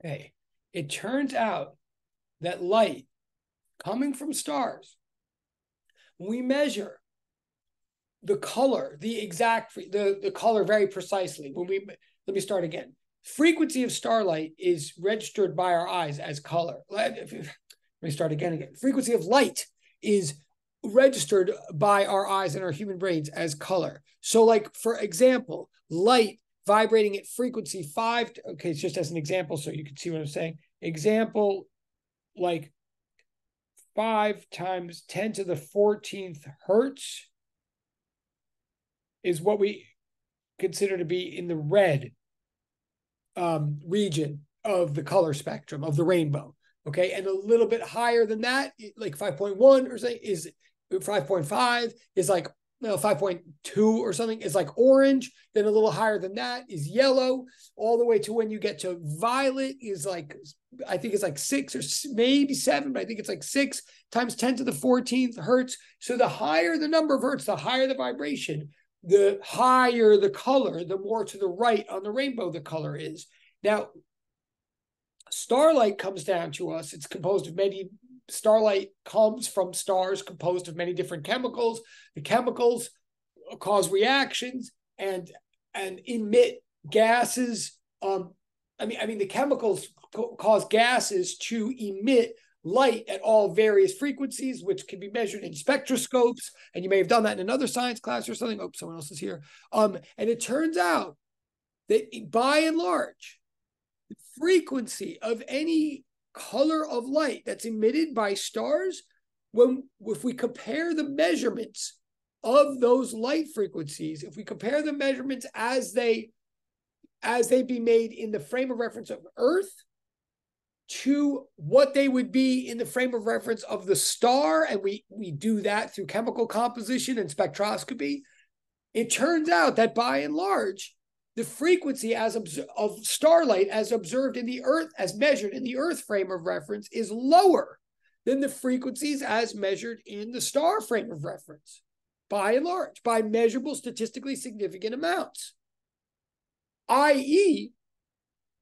hey, it turns out that light coming from stars, we measure the color, the color very precisely. Let me start again. Frequency of starlight is registered by our eyes as color. Let me start again. Frequency of light is registered by our eyes and our human brains as color. So, like, for example, light vibrating at frequency 5. Okay, it's just as an example, so you can see what I'm saying. Example, like 5 times 10 to the 14th hertz is what we consider to be in the red region of the color spectrum of the rainbow. Okay, and a little bit higher than that, like 5.1 or something, is 5.5 is like 5.2 or something is like orange. Then a little higher than that is yellow, all the way to when you get to violet is like, I think it's like 6 or maybe 7, but I think it's like 6 times 10 to the 14th hertz. So the higher the number of hertz, the higher the vibration, the higher the color, the more to the right on the rainbow the color is. Now, starlight comes down to us. It's composed of many, starlight comes from stars composed of many different chemicals. The chemicals cause reactions and emit gases. The chemicals cause gases to emit light at all various frequencies, which can be measured in spectroscopes. And you may have done that in another science class or something. Oh, someone else is here. And it turns out that by and large, the frequency of any color of light that's emitted by stars, if we compare the measurements of those light frequencies, if we compare the measurements as they be made in the frame of reference of Earth to what they would be in the frame of reference of the star, and we do that through chemical composition and spectroscopy, it turns out that by and large, the frequency of starlight as observed in the Earth, as measured in the Earth frame of reference, is lower than the frequencies as measured in the star frame of reference, by and large, by measurable statistically significant amounts. i.e.,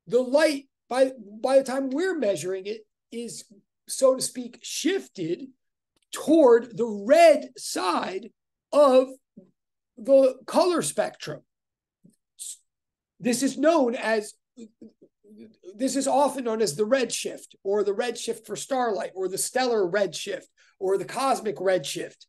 the light, by the time we're measuring it, is so to speak, shifted toward the red side of the color spectrum. This is often known as the redshift, or the redshift for starlight, or the stellar redshift, or the cosmic redshift.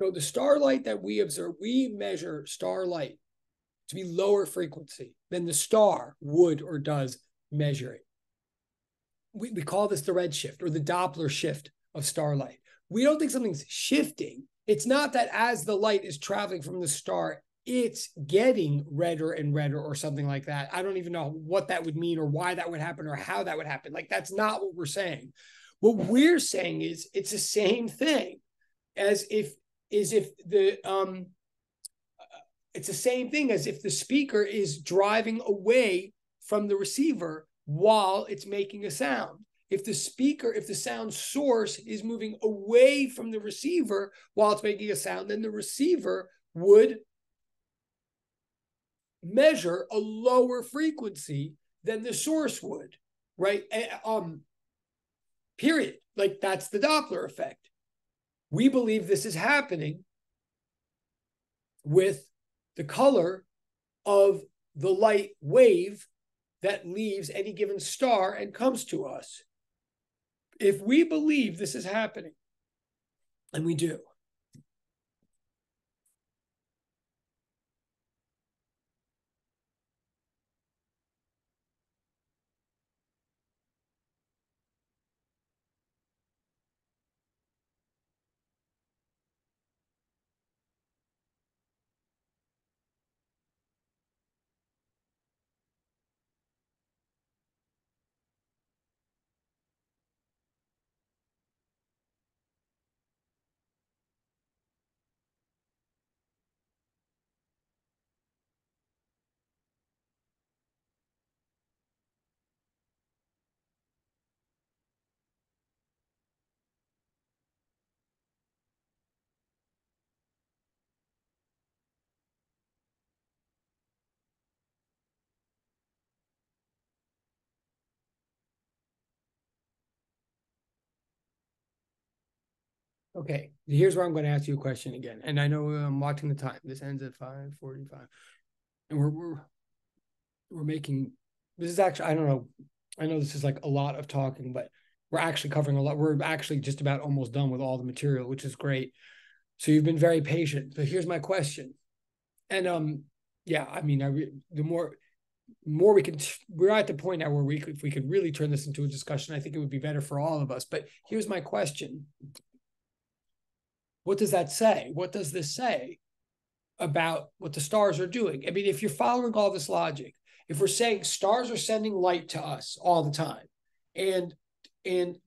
So the starlight that we observe, we measure starlight to be lower frequency than the star would or does measure it. We call this the redshift, or the Doppler shift of starlight. We don't think something's shifting. It's not that as the light is traveling from the star, it's getting redder and redder or something like that. I don't even know what that would mean, or why that would happen, or how that would happen. Like, that's not what we're saying. What we're saying is it's the same thing as if the it's the same thing as if the speaker is driving away from the receiver while it's making a sound. If the sound source is moving away from the receiver while it's making a sound, then the receiver would measure a lower frequency than the source would, right? Period. Like, that's the Doppler effect. We believe this is happening with the color of the light wave that leaves any given star and comes to us. If we believe this is happening, and we do, okay, here's where I'm going to ask you a question again. And I know I'm watching the time. This ends at 5:45. And we're making, this is actually, I don't know. I know this is like a lot of talking, but we're actually covering a lot. We're actually just about almost done with all the material, which is great. So you've been very patient. But here's my question. And yeah, I mean, the more we can, we're at the point now where if we could really turn this into a discussion, I think it would be better for all of us. But here's my question. What does that say? What does this say about what the stars are doing? I mean, if you're following all this logic, if we're saying stars are sending light to us all the time, and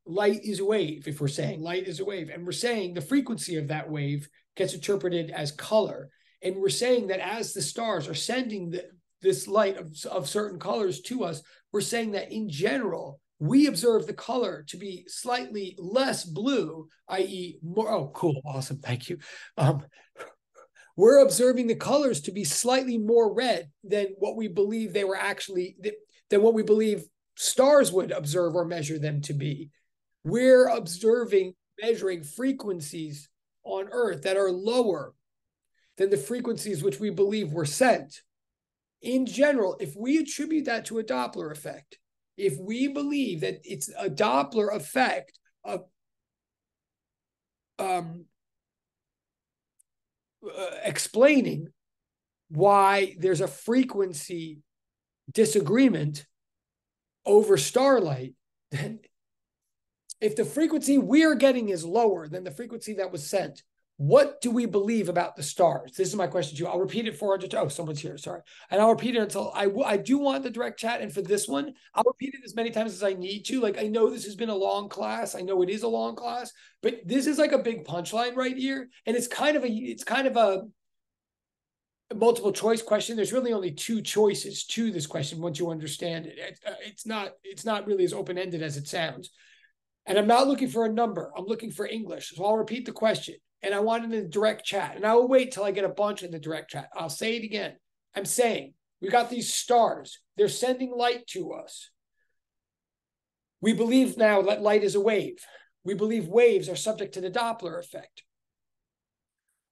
light is a wave, if we're saying light is a wave, and we're saying the frequency of that wave gets interpreted as color, and we're saying that as the stars are sending this light of certain colors to us, we're saying that in general, we observe the color to be slightly less blue, i.e. more, oh, cool, awesome, thank you. We're observing the colors to be slightly more red than what we believe they were actually, than what we believe stars would observe or measure them to be. we're measuring frequencies on Earth that are lower than the frequencies which we believe were sent. In general, if we attribute that to a Doppler effect, if we believe that it's a Doppler effect of explaining why there's a frequency disagreement over starlight, then if the frequency we're getting is lower than the frequency that was sent, what do we believe about the stars? This is my question to you. I'll repeat it 400 times. Oh, someone's here. Sorry. And I'll repeat it until I do want the direct chat. And for this one, I'll repeat it as many times as I need to. Like, I know this has been a long class. I know it is a long class, but this is like a big punchline right here. And it's kind of a multiple choice question. There's really only two choices to this question once you understand it. It's not really as open-ended as it sounds. And I'm not looking for a number. I'm looking for English. So I'll repeat the question. And I want it in the direct chat. And I will wait till I get a bunch in the direct chat. I'll say it again. I'm saying we got these stars. They're sending light to us. We believe now that light is a wave. We believe waves are subject to the Doppler effect.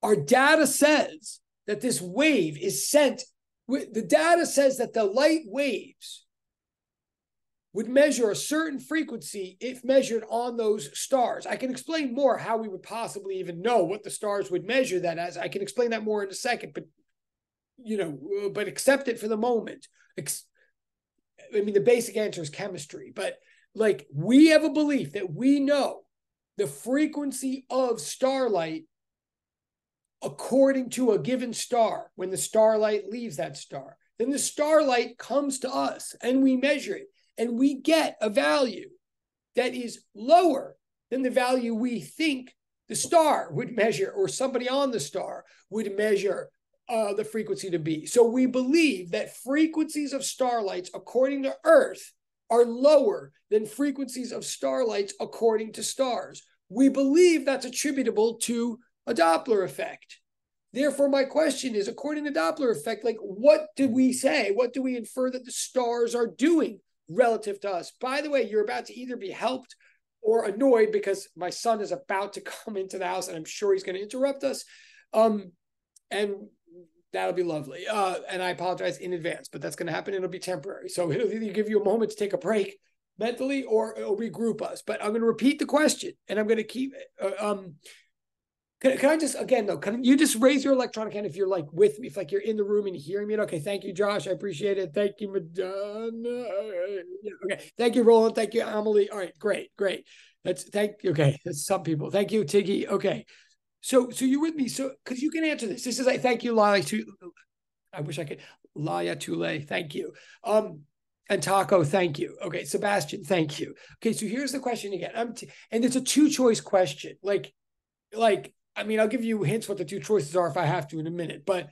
Our data says that this wave is sent. The data says that the light waves would measure a certain frequency if measured on those stars. I can explain more how we would possibly even know what the stars would measure that as. I can explain that more in a second, but accept it for the moment. The basic answer is chemistry, but like we have a belief that we know the frequency of starlight according to a given star. When the starlight leaves that star, then the starlight comes to us and we measure it. And we get a value that is lower than the value we think the star would measure or somebody on the star would measure the frequency to be. So we believe that frequencies of starlights according to Earth are lower than frequencies of starlights according to stars. We believe that's attributable to a Doppler effect. Therefore, my question is, according to Doppler effect, like what do we say? What do we infer that the stars are doing relative to us? By the way, you're about to either be helped or annoyed because my son is about to come into the house and I'm sure he's going to interrupt us. And that'll be lovely. And I apologize in advance, but that's going to happen. It'll be temporary. So it'll either give you a moment to take a break mentally or it'll regroup us. But I'm going to repeat the question and I'm going to keep it. Can I just, again, though, can you just raise your electronic hand if you're like with me, if like you're in the room and hearing me? Okay, thank you, Josh. I appreciate it. Thank you, Madonna. Okay, thank you, Roland. Thank you, Amelie. All right, great. Okay, that's some people. Thank you, Tiggy. Okay, so you're with me. So, because you can answer this. This is like, thank you, Laya. I wish I could. Laya Tule, thank you. And Taco, thank you. Okay, Sebastian, thank you. Okay, so here's the question again. And it's a two-choice question. Like, I'll give you hints what the two choices are if I have to in a minute. But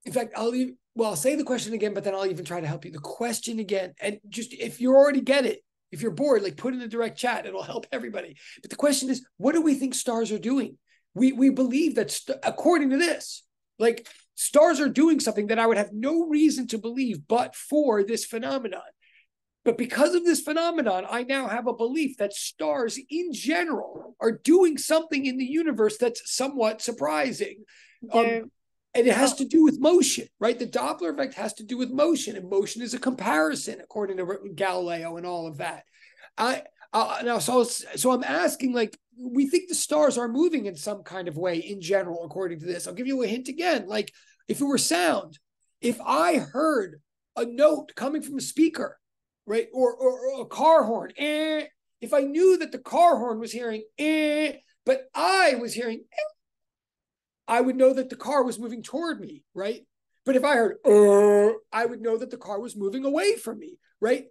in fact, I'll say the question again, but then I'll even try to help you. The question again, and just if you already get it, if you're bored, like put in the direct chat, it'll help everybody. But the question is, what do we think stars are doing? We believe that according to this, like stars are doing something that I would have no reason to believe but for this phenomenon. But because of this phenomenon, I now have a belief that stars in general are doing something in the universe that's somewhat surprising. And it has to do with motion, right? The Doppler effect has to do with motion, and motion is a comparison, according to Galileo and all of that. So I'm asking, like, we think the stars are moving in some kind of way in general, according to this. I'll give you a hint again. Like, if it were sound, if I heard a note coming from a speaker, right, or a car horn, if I knew that the car horn was hearing, but I was hearing, I would know that the car was moving toward me, right? But if I heard, I would know that the car was moving away from me, right?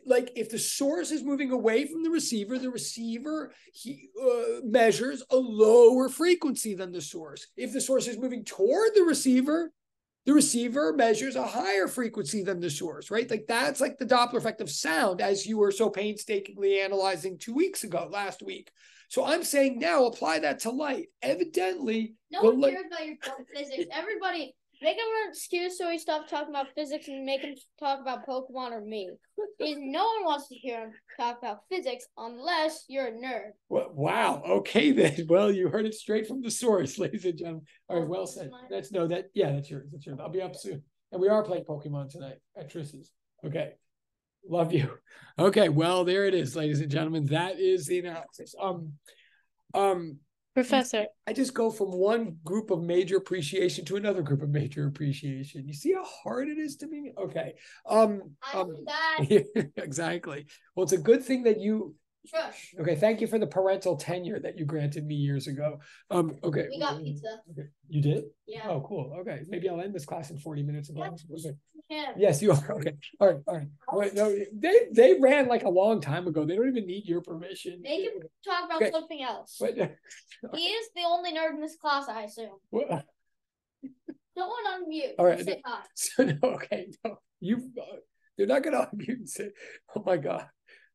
Like if the source is moving away from the receiver measures a lower frequency than the source. If the source is moving toward the receiver measures a higher frequency than the source, right? Like that's like the Doppler effect of sound, as you were so painstakingly analyzing last week. So I'm saying now apply that to light. Evidently, no one cares about your physics. Everybody Make him an excuse so he stops talking about physics and make him talk about Pokemon or me. Because no one wants to hear him talk about physics unless you're a nerd. Well, wow. Okay, then. Well, you heard it straight from the source, ladies and gentlemen. All right, well said. That's yours. That's yours. I'll be up soon. And we are playing Pokemon tonight at Triss's. Okay. Love you. Okay, well, there it is, ladies and gentlemen. That is the analysis. Professor, I just go from one group of major appreciation to another group of major appreciation. You see how hard it is to be? Okay. Exactly. Well, it's a good thing that you Shush. Okay, thank you for the parental tenure that you granted me years ago. Okay. We got pizza. Okay. You did? Yeah. Oh, cool. Okay. Maybe I'll end this class in 40 minutes. Yeah. Okay. Yeah. Yes, you are. Okay. All right. Wait, no, they ran like a long time ago. They don't even need your permission. They can talk about something else. He is the only nerd in this class, I assume. What? Someone unmute. All right. Say hi. So, they're not going to unmute and say, oh my God.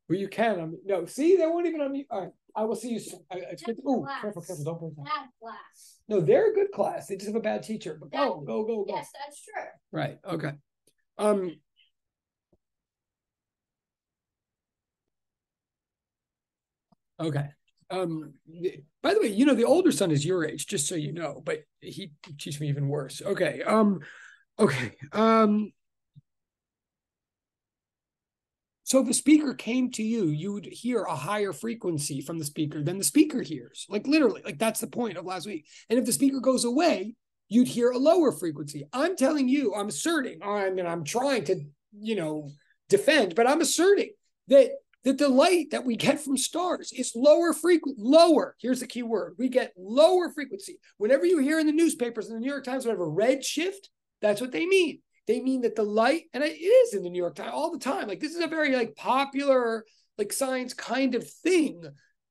Well, you can. No, see, they won't even unmute. All right. I will see you soon. It's good. Oh, careful. Don't break that. Bad class. No, they're a good class. They just have a bad teacher. But go. Yes, that's true. Right. Okay. Okay. By the way, the older son is your age, just so you know, but he teaches me even worse. Okay. Okay. So if the speaker came to you, you would hear a higher frequency from the speaker than the speaker hears. Like literally, like that's the point of last week. And if the speaker goes away, you'd hear a lower frequency. I'm telling you, I'm asserting, I'm trying to, defend, but I'm asserting that the light that we get from stars is lower. Here's the key word. We get lower frequency. Whenever you hear in the newspapers, in the New York Times, whatever, red shift, that's what they mean. They mean that the light, and it is in the New York Times all the time. Like this is a very popular science kind of thing,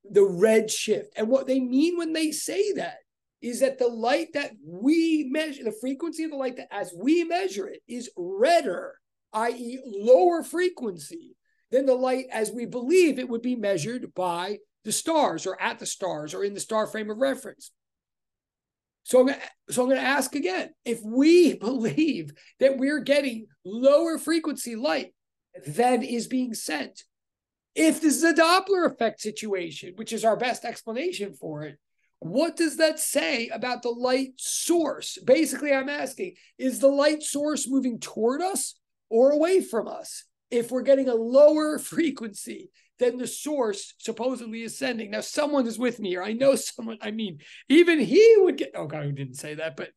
the red shift. And what they mean when they say that is that the light that we measure, the frequency of the light that as we measure it is redder, i.e. lower frequency than the light as we believe it would be measured by the stars or at the stars or in the star frame of reference. So I'm going to ask again, if we believe that we're getting lower frequency light than is being sent, if this is a Doppler effect situation, which is our best explanation for it, what does that say about the light source? Basically, I'm asking, is the light source moving toward us or away from us? If we're getting a lower frequency than the source supposedly is sending. Now, someone is with me here. I know someone, even he would get, oh God, I didn't say that, but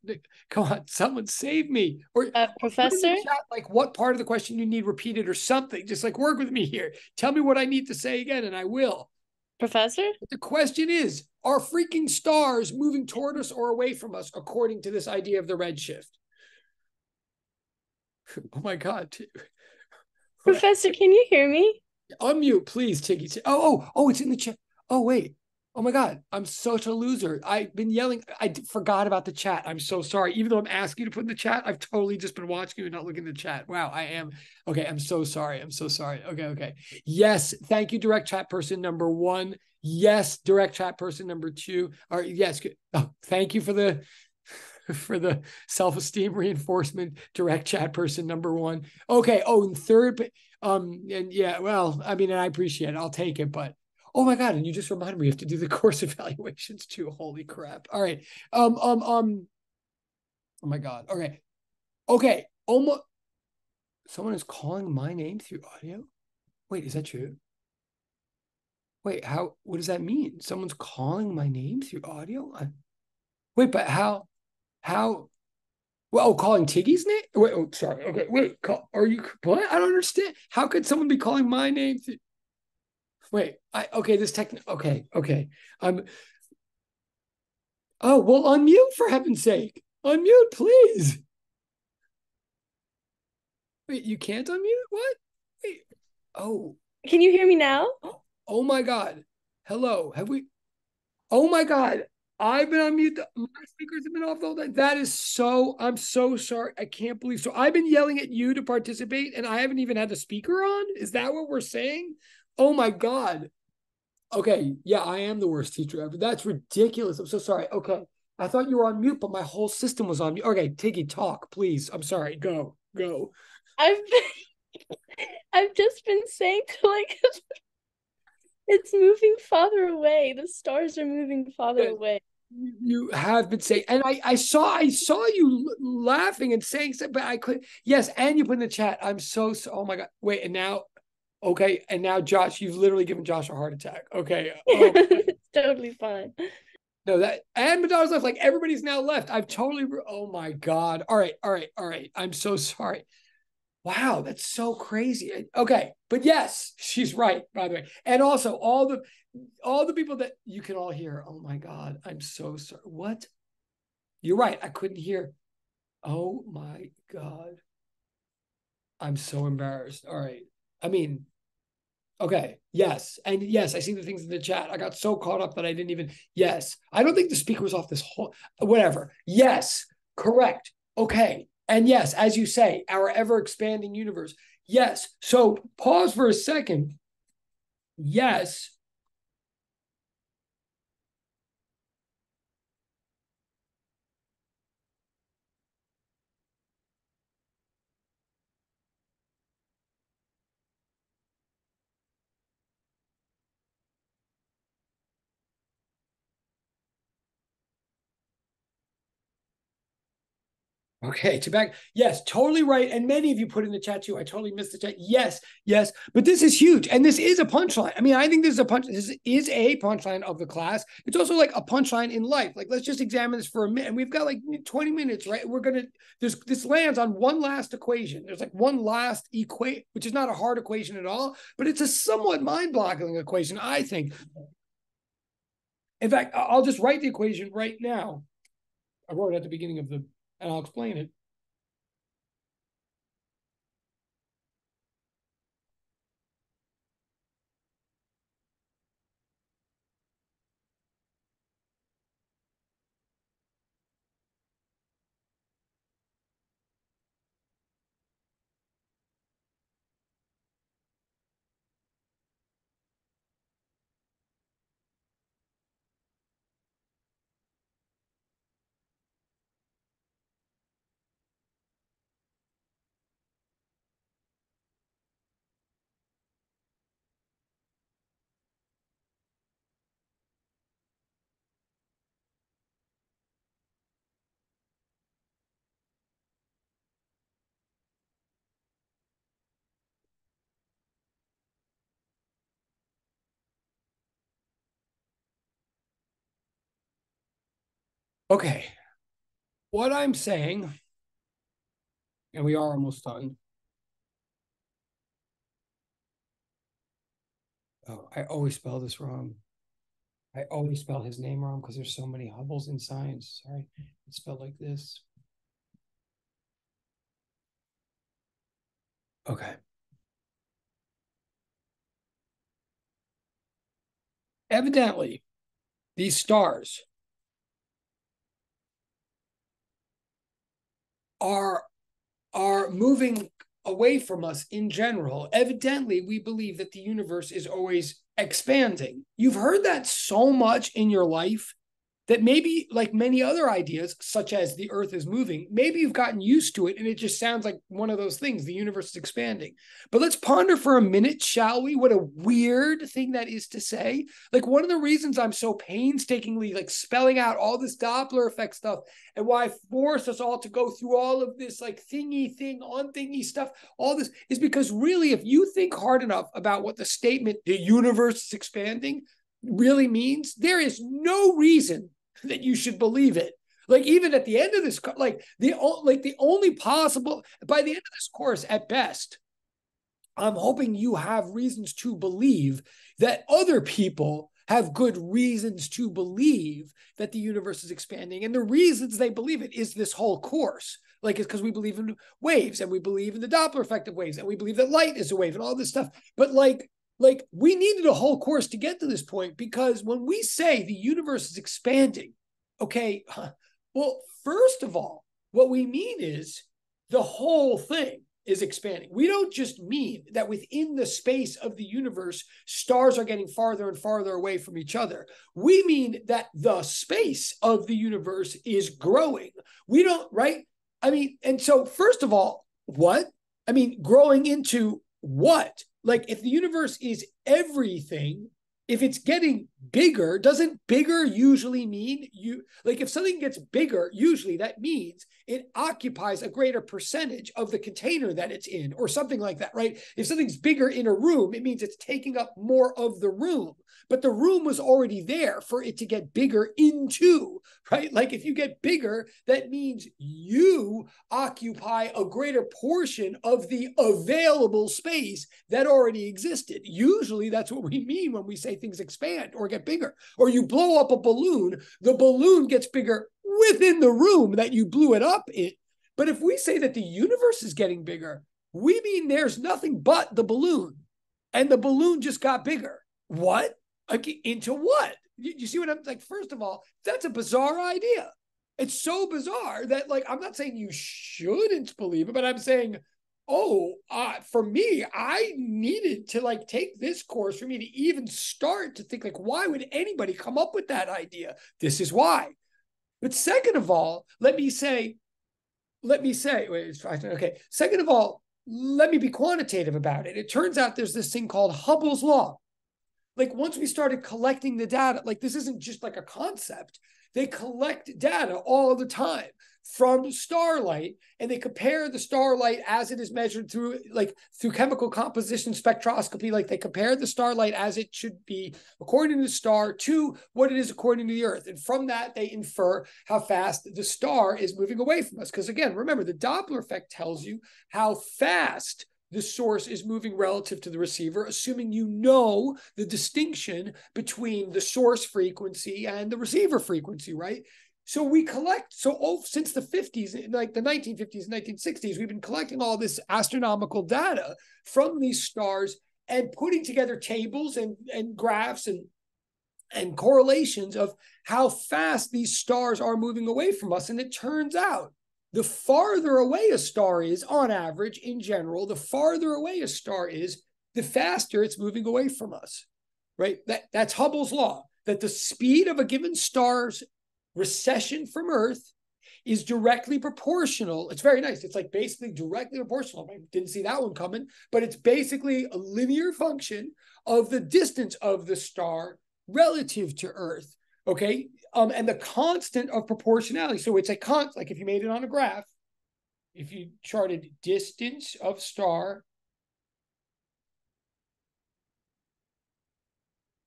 come on, someone save me. Or Professor? Chat, what part of the question you need repeated or something. Just work with me here. Tell me what I need to say again and I will. Professor? But the question is, are freaking stars moving toward us or away from us according to this idea of the redshift? Oh my God. Professor, can you hear me? Unmute, please, Tiggy. Oh, it's in the chat. Oh, wait. Oh my God. I'm such a loser. I've been yelling. I forgot about the chat. I'm so sorry. Even though I'm asking you to put in the chat, I've totally just been watching you and not looking at the chat. Wow, I am. Okay, I'm so sorry. Okay. Yes, thank you, direct chat person number 1. Yes, direct chat person number 2. All right, yes. Oh, thank you for the self-esteem reinforcement, direct chat person number 1. Okay. Oh, and third, and yeah, well, and I appreciate it. I'll take it, but oh my God. And you just reminded me, we have to do the course evaluations too. Holy crap. All right. Oh my God. Okay. Almost. Someone is calling my name through audio. Wait, is that true? Wait, what does that mean? Someone's calling my name through audio? Wait, but how? Well, calling Tiggy's name? Wait, sorry. Okay, wait. Are you what? I don't understand. How could someone be calling my name? Wait. Okay. Oh, well, unmute for heaven's sake. Unmute, please. Wait, you can't unmute? What? Wait. Oh. Can you hear me now? Oh my God. Hello. Have we? Oh my God. I've been on mute. My speakers have been off the whole time. I'm so sorry. I can't believe. So I've been yelling at you to participate and I haven't even had the speaker on? Is that what we're saying? Oh my God. Okay. Yeah, I am the worst teacher ever. That's ridiculous. I'm so sorry. Okay. I thought you were on mute, but my whole system was on mute. Okay, Tiggy, talk, please. I'm sorry. Go. I've I've just been saying like it's moving farther away. The stars are moving farther Yeah. away. You have been saying, and I saw you laughing and saying something, but I couldn't. Yes, and you put in the chat. I'm so. Oh my God. Wait, and now, okay, and now Josh, you've literally given Josh a heart attack. Okay. Oh, It's totally fine. no, that and Madonna's left. Like everybody's now left. I've totally. Oh my God. All right. I'm so sorry. Wow, that's so crazy. Okay, but yes, she's right, by the way. And also all the people that you can all hear. Oh my God, I'm so sorry. What? You're right. I couldn't hear. Oh my God. I'm so embarrassed. All right. I mean, okay. Yes. And yes, I see the things in the chat. I got so caught up that I didn't even. Yes. I don't think the speaker was off this whole, whatever. Yes. Correct. Okay. And yes, as you say, our ever expanding universe. Yes. So pause for a second. Yes. Okay, to back. Yes, totally right. And many of you put in the chat too. I totally missed the chat. Yes. But this is huge. And this is a punchline. I mean, I think this is a punchline of the class. It's also like a punchline in life. Like, let's just examine this for a minute. And we've got like 20 minutes, right? This lands on one last equation. There's like one last equation, which is not a hard equation at all, but it's a somewhat mind-boggling equation, I think. In fact, I'll just write the equation right now. I wrote it at the beginning of and I'll explain it. Okay. What I'm saying, and we are almost done. Oh, I always spell this wrong. I always spell his name wrong because there's so many Hubbles in science. Sorry. It's spelled like this. Okay. Evidently, these stars are moving away from us in general. Evidently, we believe that the universe is always expanding. You've heard that so much in your life that maybe, like many other ideas, such as the earth is moving, maybe you've gotten used to it and it just sounds like one of those things, the universe is expanding. But let's ponder for a minute, shall we? What a weird thing that is to say. Like, one of the reasons I'm so painstakingly like spelling out all this Doppler effect stuff and why I force us all to go through all of this like thingy stuff, all this is because really, if you think hard enough about what the statement, the universe is expanding, really means, there is no reason that you should believe it. Like, even at the end of this, like the only possible, by the end of this course at best, I'm hoping you have reasons to believe that other people have good reasons to believe that the universe is expanding. And the reasons they believe it is this whole course. Like, it's because we believe in waves and we believe in the Doppler effect of waves and we believe that light is a wave and all this stuff. But like we needed a whole course to get to this point, because when we say the universe is expanding, okay, well, first of all, what we mean is the whole thing. is expanding. We don't just mean that within the space of the universe, stars are getting farther and farther away from each other. We mean that the space of the universe is growing. We don't, right? I mean, and so first of all, what? I mean, growing into what? Like if the universe is everything, if it's getting bigger, doesn't bigger usually mean like if something gets bigger, usually that means it occupies a greater percentage of the container that it's in or something like that, right? If something's bigger in a room, it means it's taking up more of the room, but the room was already there for it to get bigger into, right? Like if you get bigger, that means you occupy a greater portion of the available space that already existed. Usually that's what we mean when we say things expand or get bigger. Or you blow up a balloon, the balloon gets bigger within the room that you blew it up in. But if we say that the universe is getting bigger, we mean there's nothing but the balloon. And the balloon just got bigger. What? Into what? You see what I'm like? First of all, that's a bizarre idea. It's so bizarre that, like, I'm not saying you shouldn't believe it, but I'm saying, for me, I needed to like take this course for me to even start to think like, why would anybody come up with that idea? This is why. But second of all, let me say, okay. Second of all, let me be quantitative about it. It turns out there's this thing called Hubble's law. Like once we started collecting the data, like this isn't just like a concept. They collect data all the time from starlight, and they compare the starlight as it is measured through chemical composition spectroscopy. Like they compare the starlight as it should be according to the star to what it is according to the Earth. And from that, they infer how fast the star is moving away from us. Because again, remember, the Doppler effect tells you how fast the source is moving relative to the receiver, assuming you know the distinction between the source frequency and the receiver frequency, right? So we collect, since the 50s, like the 1950s and 1960s, we've been collecting all this astronomical data from these stars and putting together tables and graphs and correlations of how fast these stars are moving away from us. And it turns out the farther away a star is, on average, in general, the farther away a star is, the faster it's moving away from us, right? That's Hubble's law, that the speed of a given star's recession from Earth is directly proportional. It's very nice. It's like basically directly proportional. I didn't see that one coming, but it's basically a linear function of the distance of the star relative to Earth, okay? And the constant of proportionality. So it's a constant, like if you made it on a graph, if you charted distance of star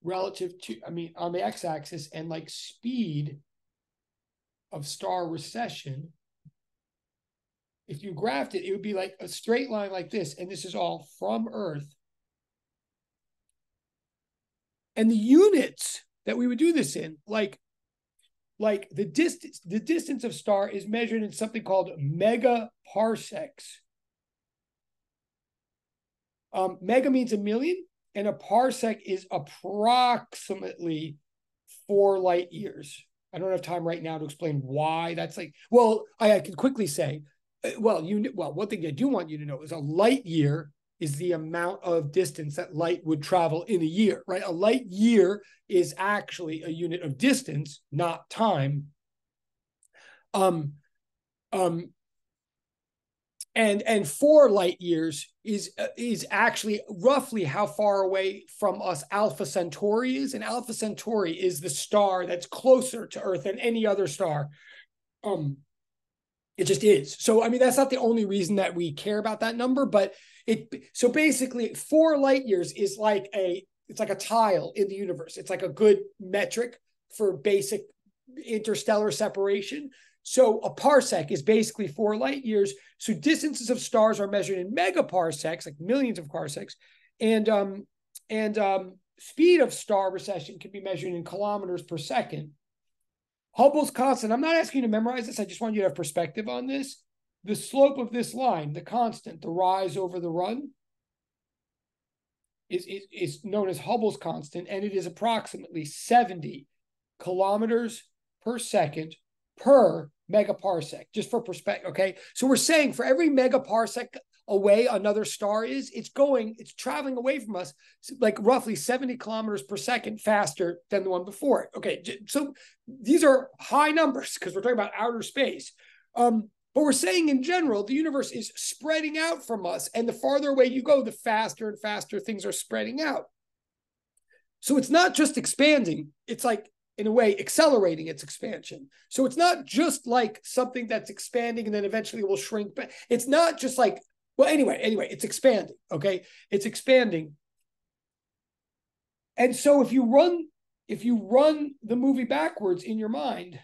relative to, on the x-axis, and like speed of star recession, if you graphed it, it would be like a straight line like this. And this is all from Earth. And the units that we would do this in, like the distance of star is measured in something called megaparsecs. Mega means a million, and a parsec is approximately 4 light years. I don't have time right now to explain why that's like. Well, I can quickly say, one thing I do want you to know is a light year is the amount of distance that light would travel in a year, right? A light year is actually a unit of distance, not time. And 4 light years is actually roughly how far away from us Alpha Centauri is. And Alpha Centauri is the star that's closer to Earth than any other star. It just is. So, that's not the only reason that we care about that number, but so basically 4 light years is it's like a tile in the universe. It's like a good metric for basic interstellar separation. So a parsec is basically 4 light years. So distances of stars are measured in megaparsecs, like millions of parsecs, and speed of star recession can be measured in kilometers per second. Hubble's constant, I'm not asking you to memorize this, I just want you to have perspective on this. The slope of this line, the constant, the rise over the run, is known as Hubble's constant, and it is approximately 70 kilometers per second per megaparsec, just for perspective, okay? So we're saying for every megaparsec away another star is, it's traveling away from us like roughly 70 kilometers per second faster than the one before it. Okay, so these are high numbers because we're talking about outer space. But we're saying in general, the universe is spreading out from us, and the farther away you go, the faster and faster things are spreading out. So it's not just expanding, it's like, in a way, accelerating its expansion. So it's not just like something that's expanding and then eventually will shrink, but it's not just like, well, anyway, it's expanding, okay? It's expanding. And so if you run the movie backwards in your mind,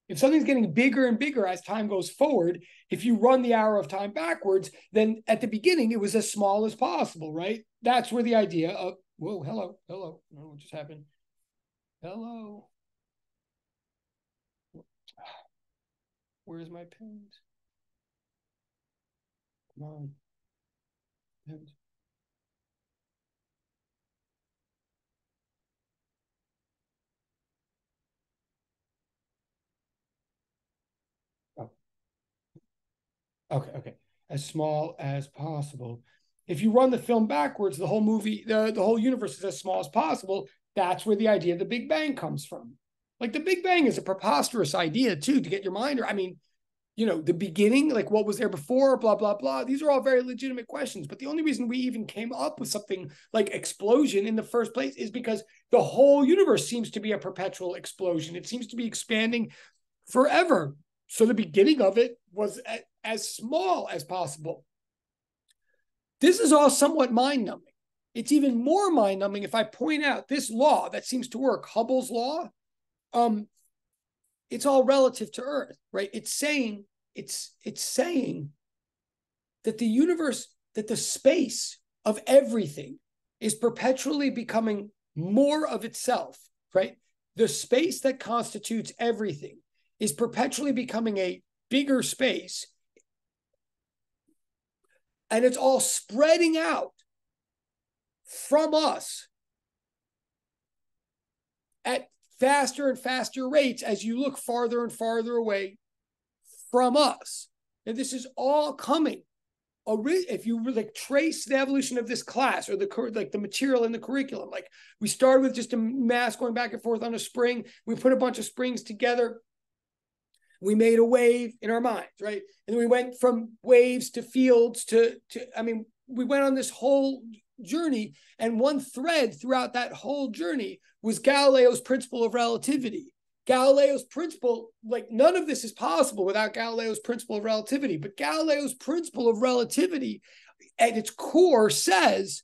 if something's getting bigger and bigger as time goes forward, if you run the arrow of time backwards, then at the beginning, it was as small as possible, right? That's where the idea of, whoa, hello. Oh, what just happened? Hello. Where's my pins? Come on. Pins. Okay. As small as possible. If you run the film backwards, the whole movie, the whole universe is as small as possible. That's where the idea of the Big Bang comes from. Like the Big Bang is a preposterous idea too, to get your mind. I mean, the beginning, like what was there before, blah, blah, blah. These are all very legitimate questions. But the only reason we even came up with something like explosion in the first place is because the whole universe seems to be a perpetual explosion. It seems to be expanding forever. So the beginning of it was as small as possible. This is all somewhat mind-numbing. It's even more mind-numbing if I point out this law that seems to work, Hubble's law. It's all relative to Earth, right? It's saying that the universe, that the space of everything is perpetually becoming more of itself, right? The space that constitutes everything is perpetually becoming a bigger space, and it's all spreading out from us at faster and faster rates as you look farther and farther away from us. And this is all coming. If you like trace the evolution of this class or the material in the curriculum, like we started with just a mass going back and forth on a spring. We put a bunch of springs together. We made a wave in our minds, right? And then we went from waves to fields we went on this whole journey. And one thread throughout that whole journey was Galileo's principle of relativity. Galileo's principle, like none of this is possible without Galileo's principle of relativity. But Galileo's principle of relativity at its core says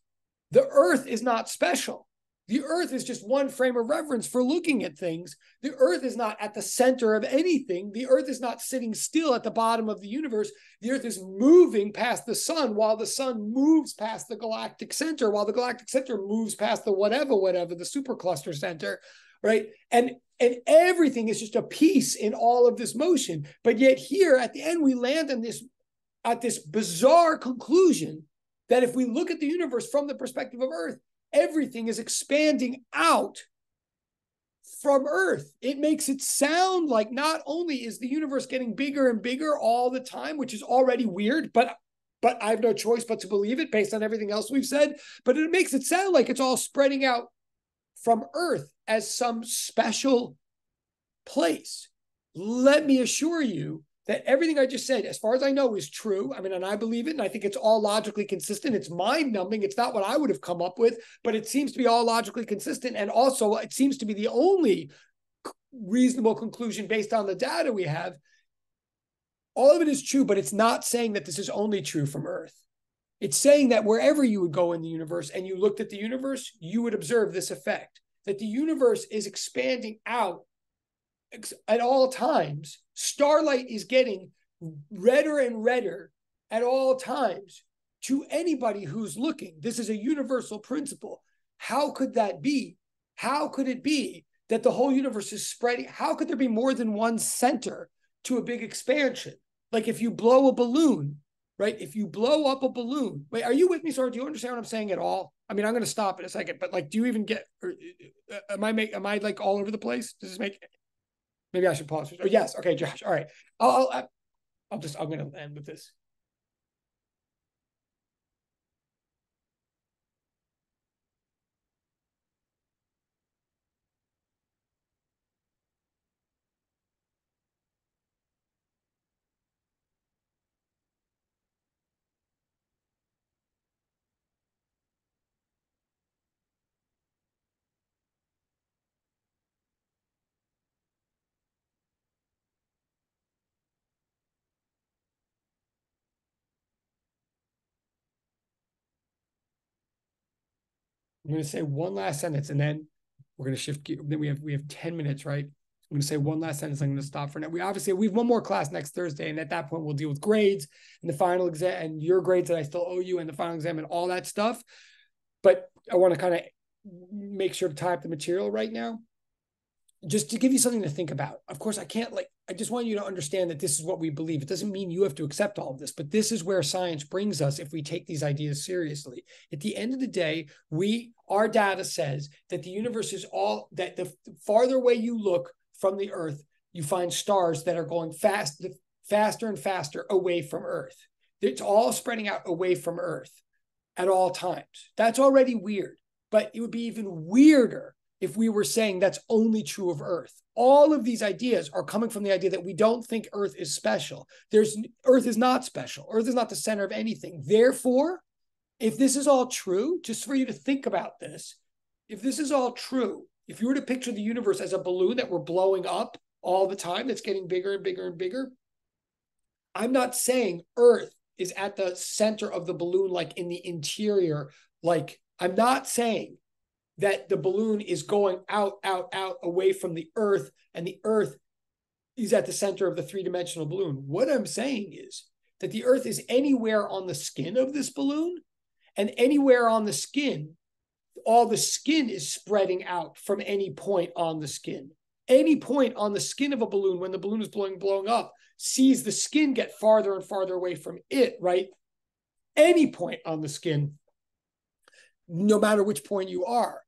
the Earth is not special. The Earth is just one frame of reference for looking at things. The Earth is not at the center of anything. The Earth is not sitting still at the bottom of the universe. The Earth is moving past the sun while the sun moves past the galactic center, while the galactic center moves past the whatever, the supercluster center, right? And everything is just a piece in all of this motion. But yet here at the end, we land on this bizarre conclusion that if we look at the universe from the perspective of Earth, everything is expanding out from Earth. It makes it sound like not only is the universe getting bigger and bigger all the time, which is already weird, but I have no choice but to believe it based on everything else we've said, but it makes it sound like it's all spreading out from Earth as some special place. Let me assure you that everything I just said, as far as I know, is true. I mean, and I believe it, and I think it's all logically consistent. It's mind-numbing. It's not what I would have come up with, but it seems to be all logically consistent. And also, it seems to be the only reasonable conclusion based on the data we have. All of it is true, but it's not saying that this is only true from Earth. It's saying that wherever you would go in the universe and you looked at the universe, you would observe this effect, that the universe is expanding out at all times. Starlight is getting redder and redder at all times to anybody who's looking. This is a universal principle. How could that be? How could it be that the whole universe is spreading. How could there be more than one center to a big expansion? Like if you blow a balloon, right? If you blow up a balloon, wait, are you with me, sir? Do you understand what I'm saying at all? I mean, I'm going to stop in a second, but like, do you even get, or, am I like all over the place? Does this make, maybe I should pause. Oh, yes. Okay, Josh. All right. I'm going to end with this. I'm going to say one last sentence, and then we're going to shift gear. Then we have 10 minutes, right? I'm going to say one last sentence. I'm going to stop for now. We have one more class next Thursday, and at that point, we'll deal with grades and the final exam and your grades that I still owe you and the final exam and all that stuff. But I want to kind of make sure to type the material right now, just to give you something to think about. Of course, I just want you to understand that this is what we believe. It doesn't mean you have to accept all of this, but this is where science brings us if we take these ideas seriously. At the end of the day, our data says that the universe is that the farther away you look from the Earth, you find stars that are going faster and faster away from Earth. It's all spreading out away from Earth at all times. That's already weird, but it would be even weirder if we were saying that's only true of Earth. All of these ideas are coming from the idea that we don't think Earth is special. Earth is not special. Earth is not the center of anything. Therefore, if this is all true, just for you to think about this, if this is all true, if you were to picture the universe as a balloon that we're blowing up all the time, that's getting bigger and bigger and bigger, I'm not saying Earth is at the center of the balloon, like in the interior. Like, I'm not saying that the balloon is going out away from the Earth, and the Earth is at the center of the three-dimensional balloon. What I'm saying is that the Earth is anywhere on the skin of this balloon, and anywhere on the skin, all the skin is spreading out from any point on the skin. Any point on the skin of a balloon, when the balloon is blowing up, sees the skin get farther and farther away from it, right? Any point on the skin, no matter which point you are.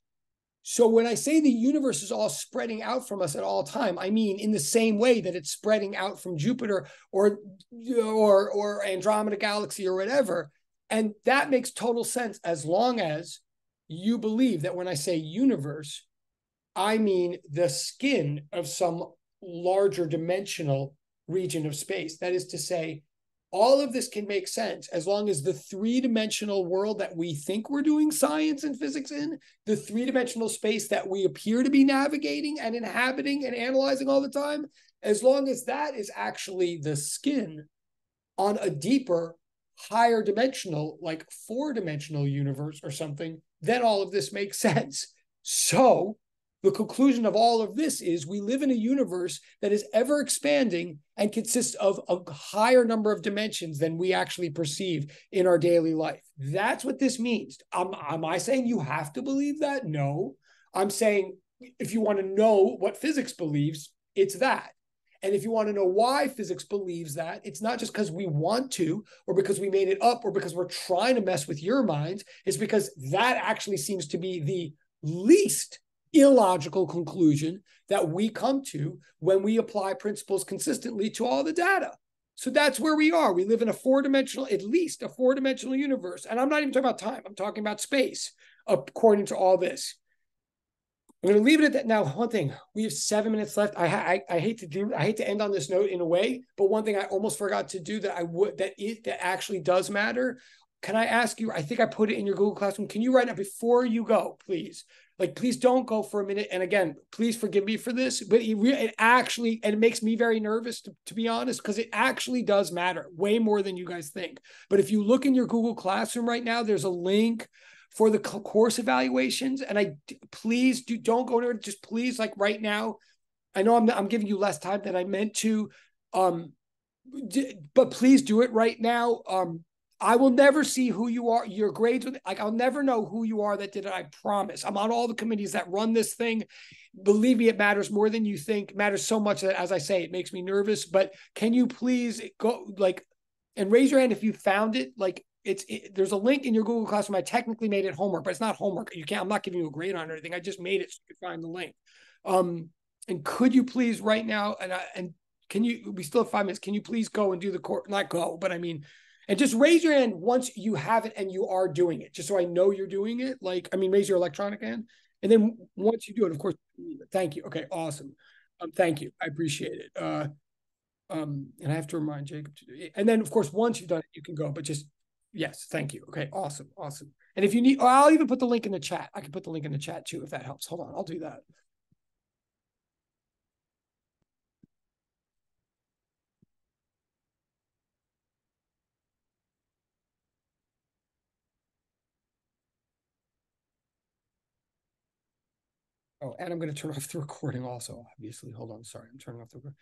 So when I say the universe is all spreading out from us at all time, I mean in the same way that it's spreading out from Jupiter or Andromeda Galaxy or whatever. And that makes total sense as long as you believe that when I say universe, I mean the skin of some larger dimensional region of space. That is to say, all of this can make sense as long as the three-dimensional world that we think we're doing science and physics in, the three-dimensional space that we appear to be navigating and inhabiting and analyzing all the time, as long as that is actually the skin on a deeper, higher dimensional, like four-dimensional universe or something, then all of this makes sense. So the conclusion of all of this is we live in a universe that is ever expanding and consists of a higher number of dimensions than we actually perceive in our daily life. That's what this means. Am I saying you have to believe that? No. I'm saying if you want to know what physics believes, it's that. And if you want to know why physics believes that, it's not just because we want to, or because we made it up, or because we're trying to mess with your minds. It's because that actually seems to be the least illogical conclusion that we come to when we apply principles consistently to all the data. So that's where we are. We live in at least a four-dimensional universe. And I'm not even talking about time. I'm talking about space, according to all this. I'm going to leave it at that. Now, one thing, we have 7 minutes left. I hate to end on this note in a way, but one thing I almost forgot to do that actually does matter. Can I ask you, I think I put it in your Google Classroom. Can you right now, before you go, please, please don't go for a minute. And again, please forgive me for this, but it makes me very nervous, to be honest, because it actually does matter way more than you guys think. But if you look in your Google Classroom right now, there's a link for the course evaluations. And please don't go to it. Just please, right now, I know I'm giving you less time than I meant to, but please do it right now. I will never see who you are, your grades. I'll never know who you are that did it. I promise. I'm on all the committees that run this thing. believe me, it matters more than you think. It matters so much that, as I say, it makes me nervous. But can you please go and raise your hand if you found it? There's a link in your Google Classroom. I technically made it homework, but it's not homework. I'm not giving you a grade on it or anything. I just made it so you can find the link. And could you please right now, we still have 5 minutes. Can you please go and do the course? Not go, but I mean, and just raise your hand once you have it and you are doing it, just so I know you're doing it. Raise your electronic hand. And then once you do it, of course, thank you. Okay, awesome. Thank you. I appreciate it. And I have to remind Jacob to do it. And then, of course, once you've done it, you can go, but just, yes, thank you. Okay, awesome. And if you need, I'll even put the link in the chat. I can put the link in the chat too, if that helps. Hold on, I'll do that. Oh, and I'm going to turn off the recording also, obviously. Hold on. Sorry, I'm turning off the recording.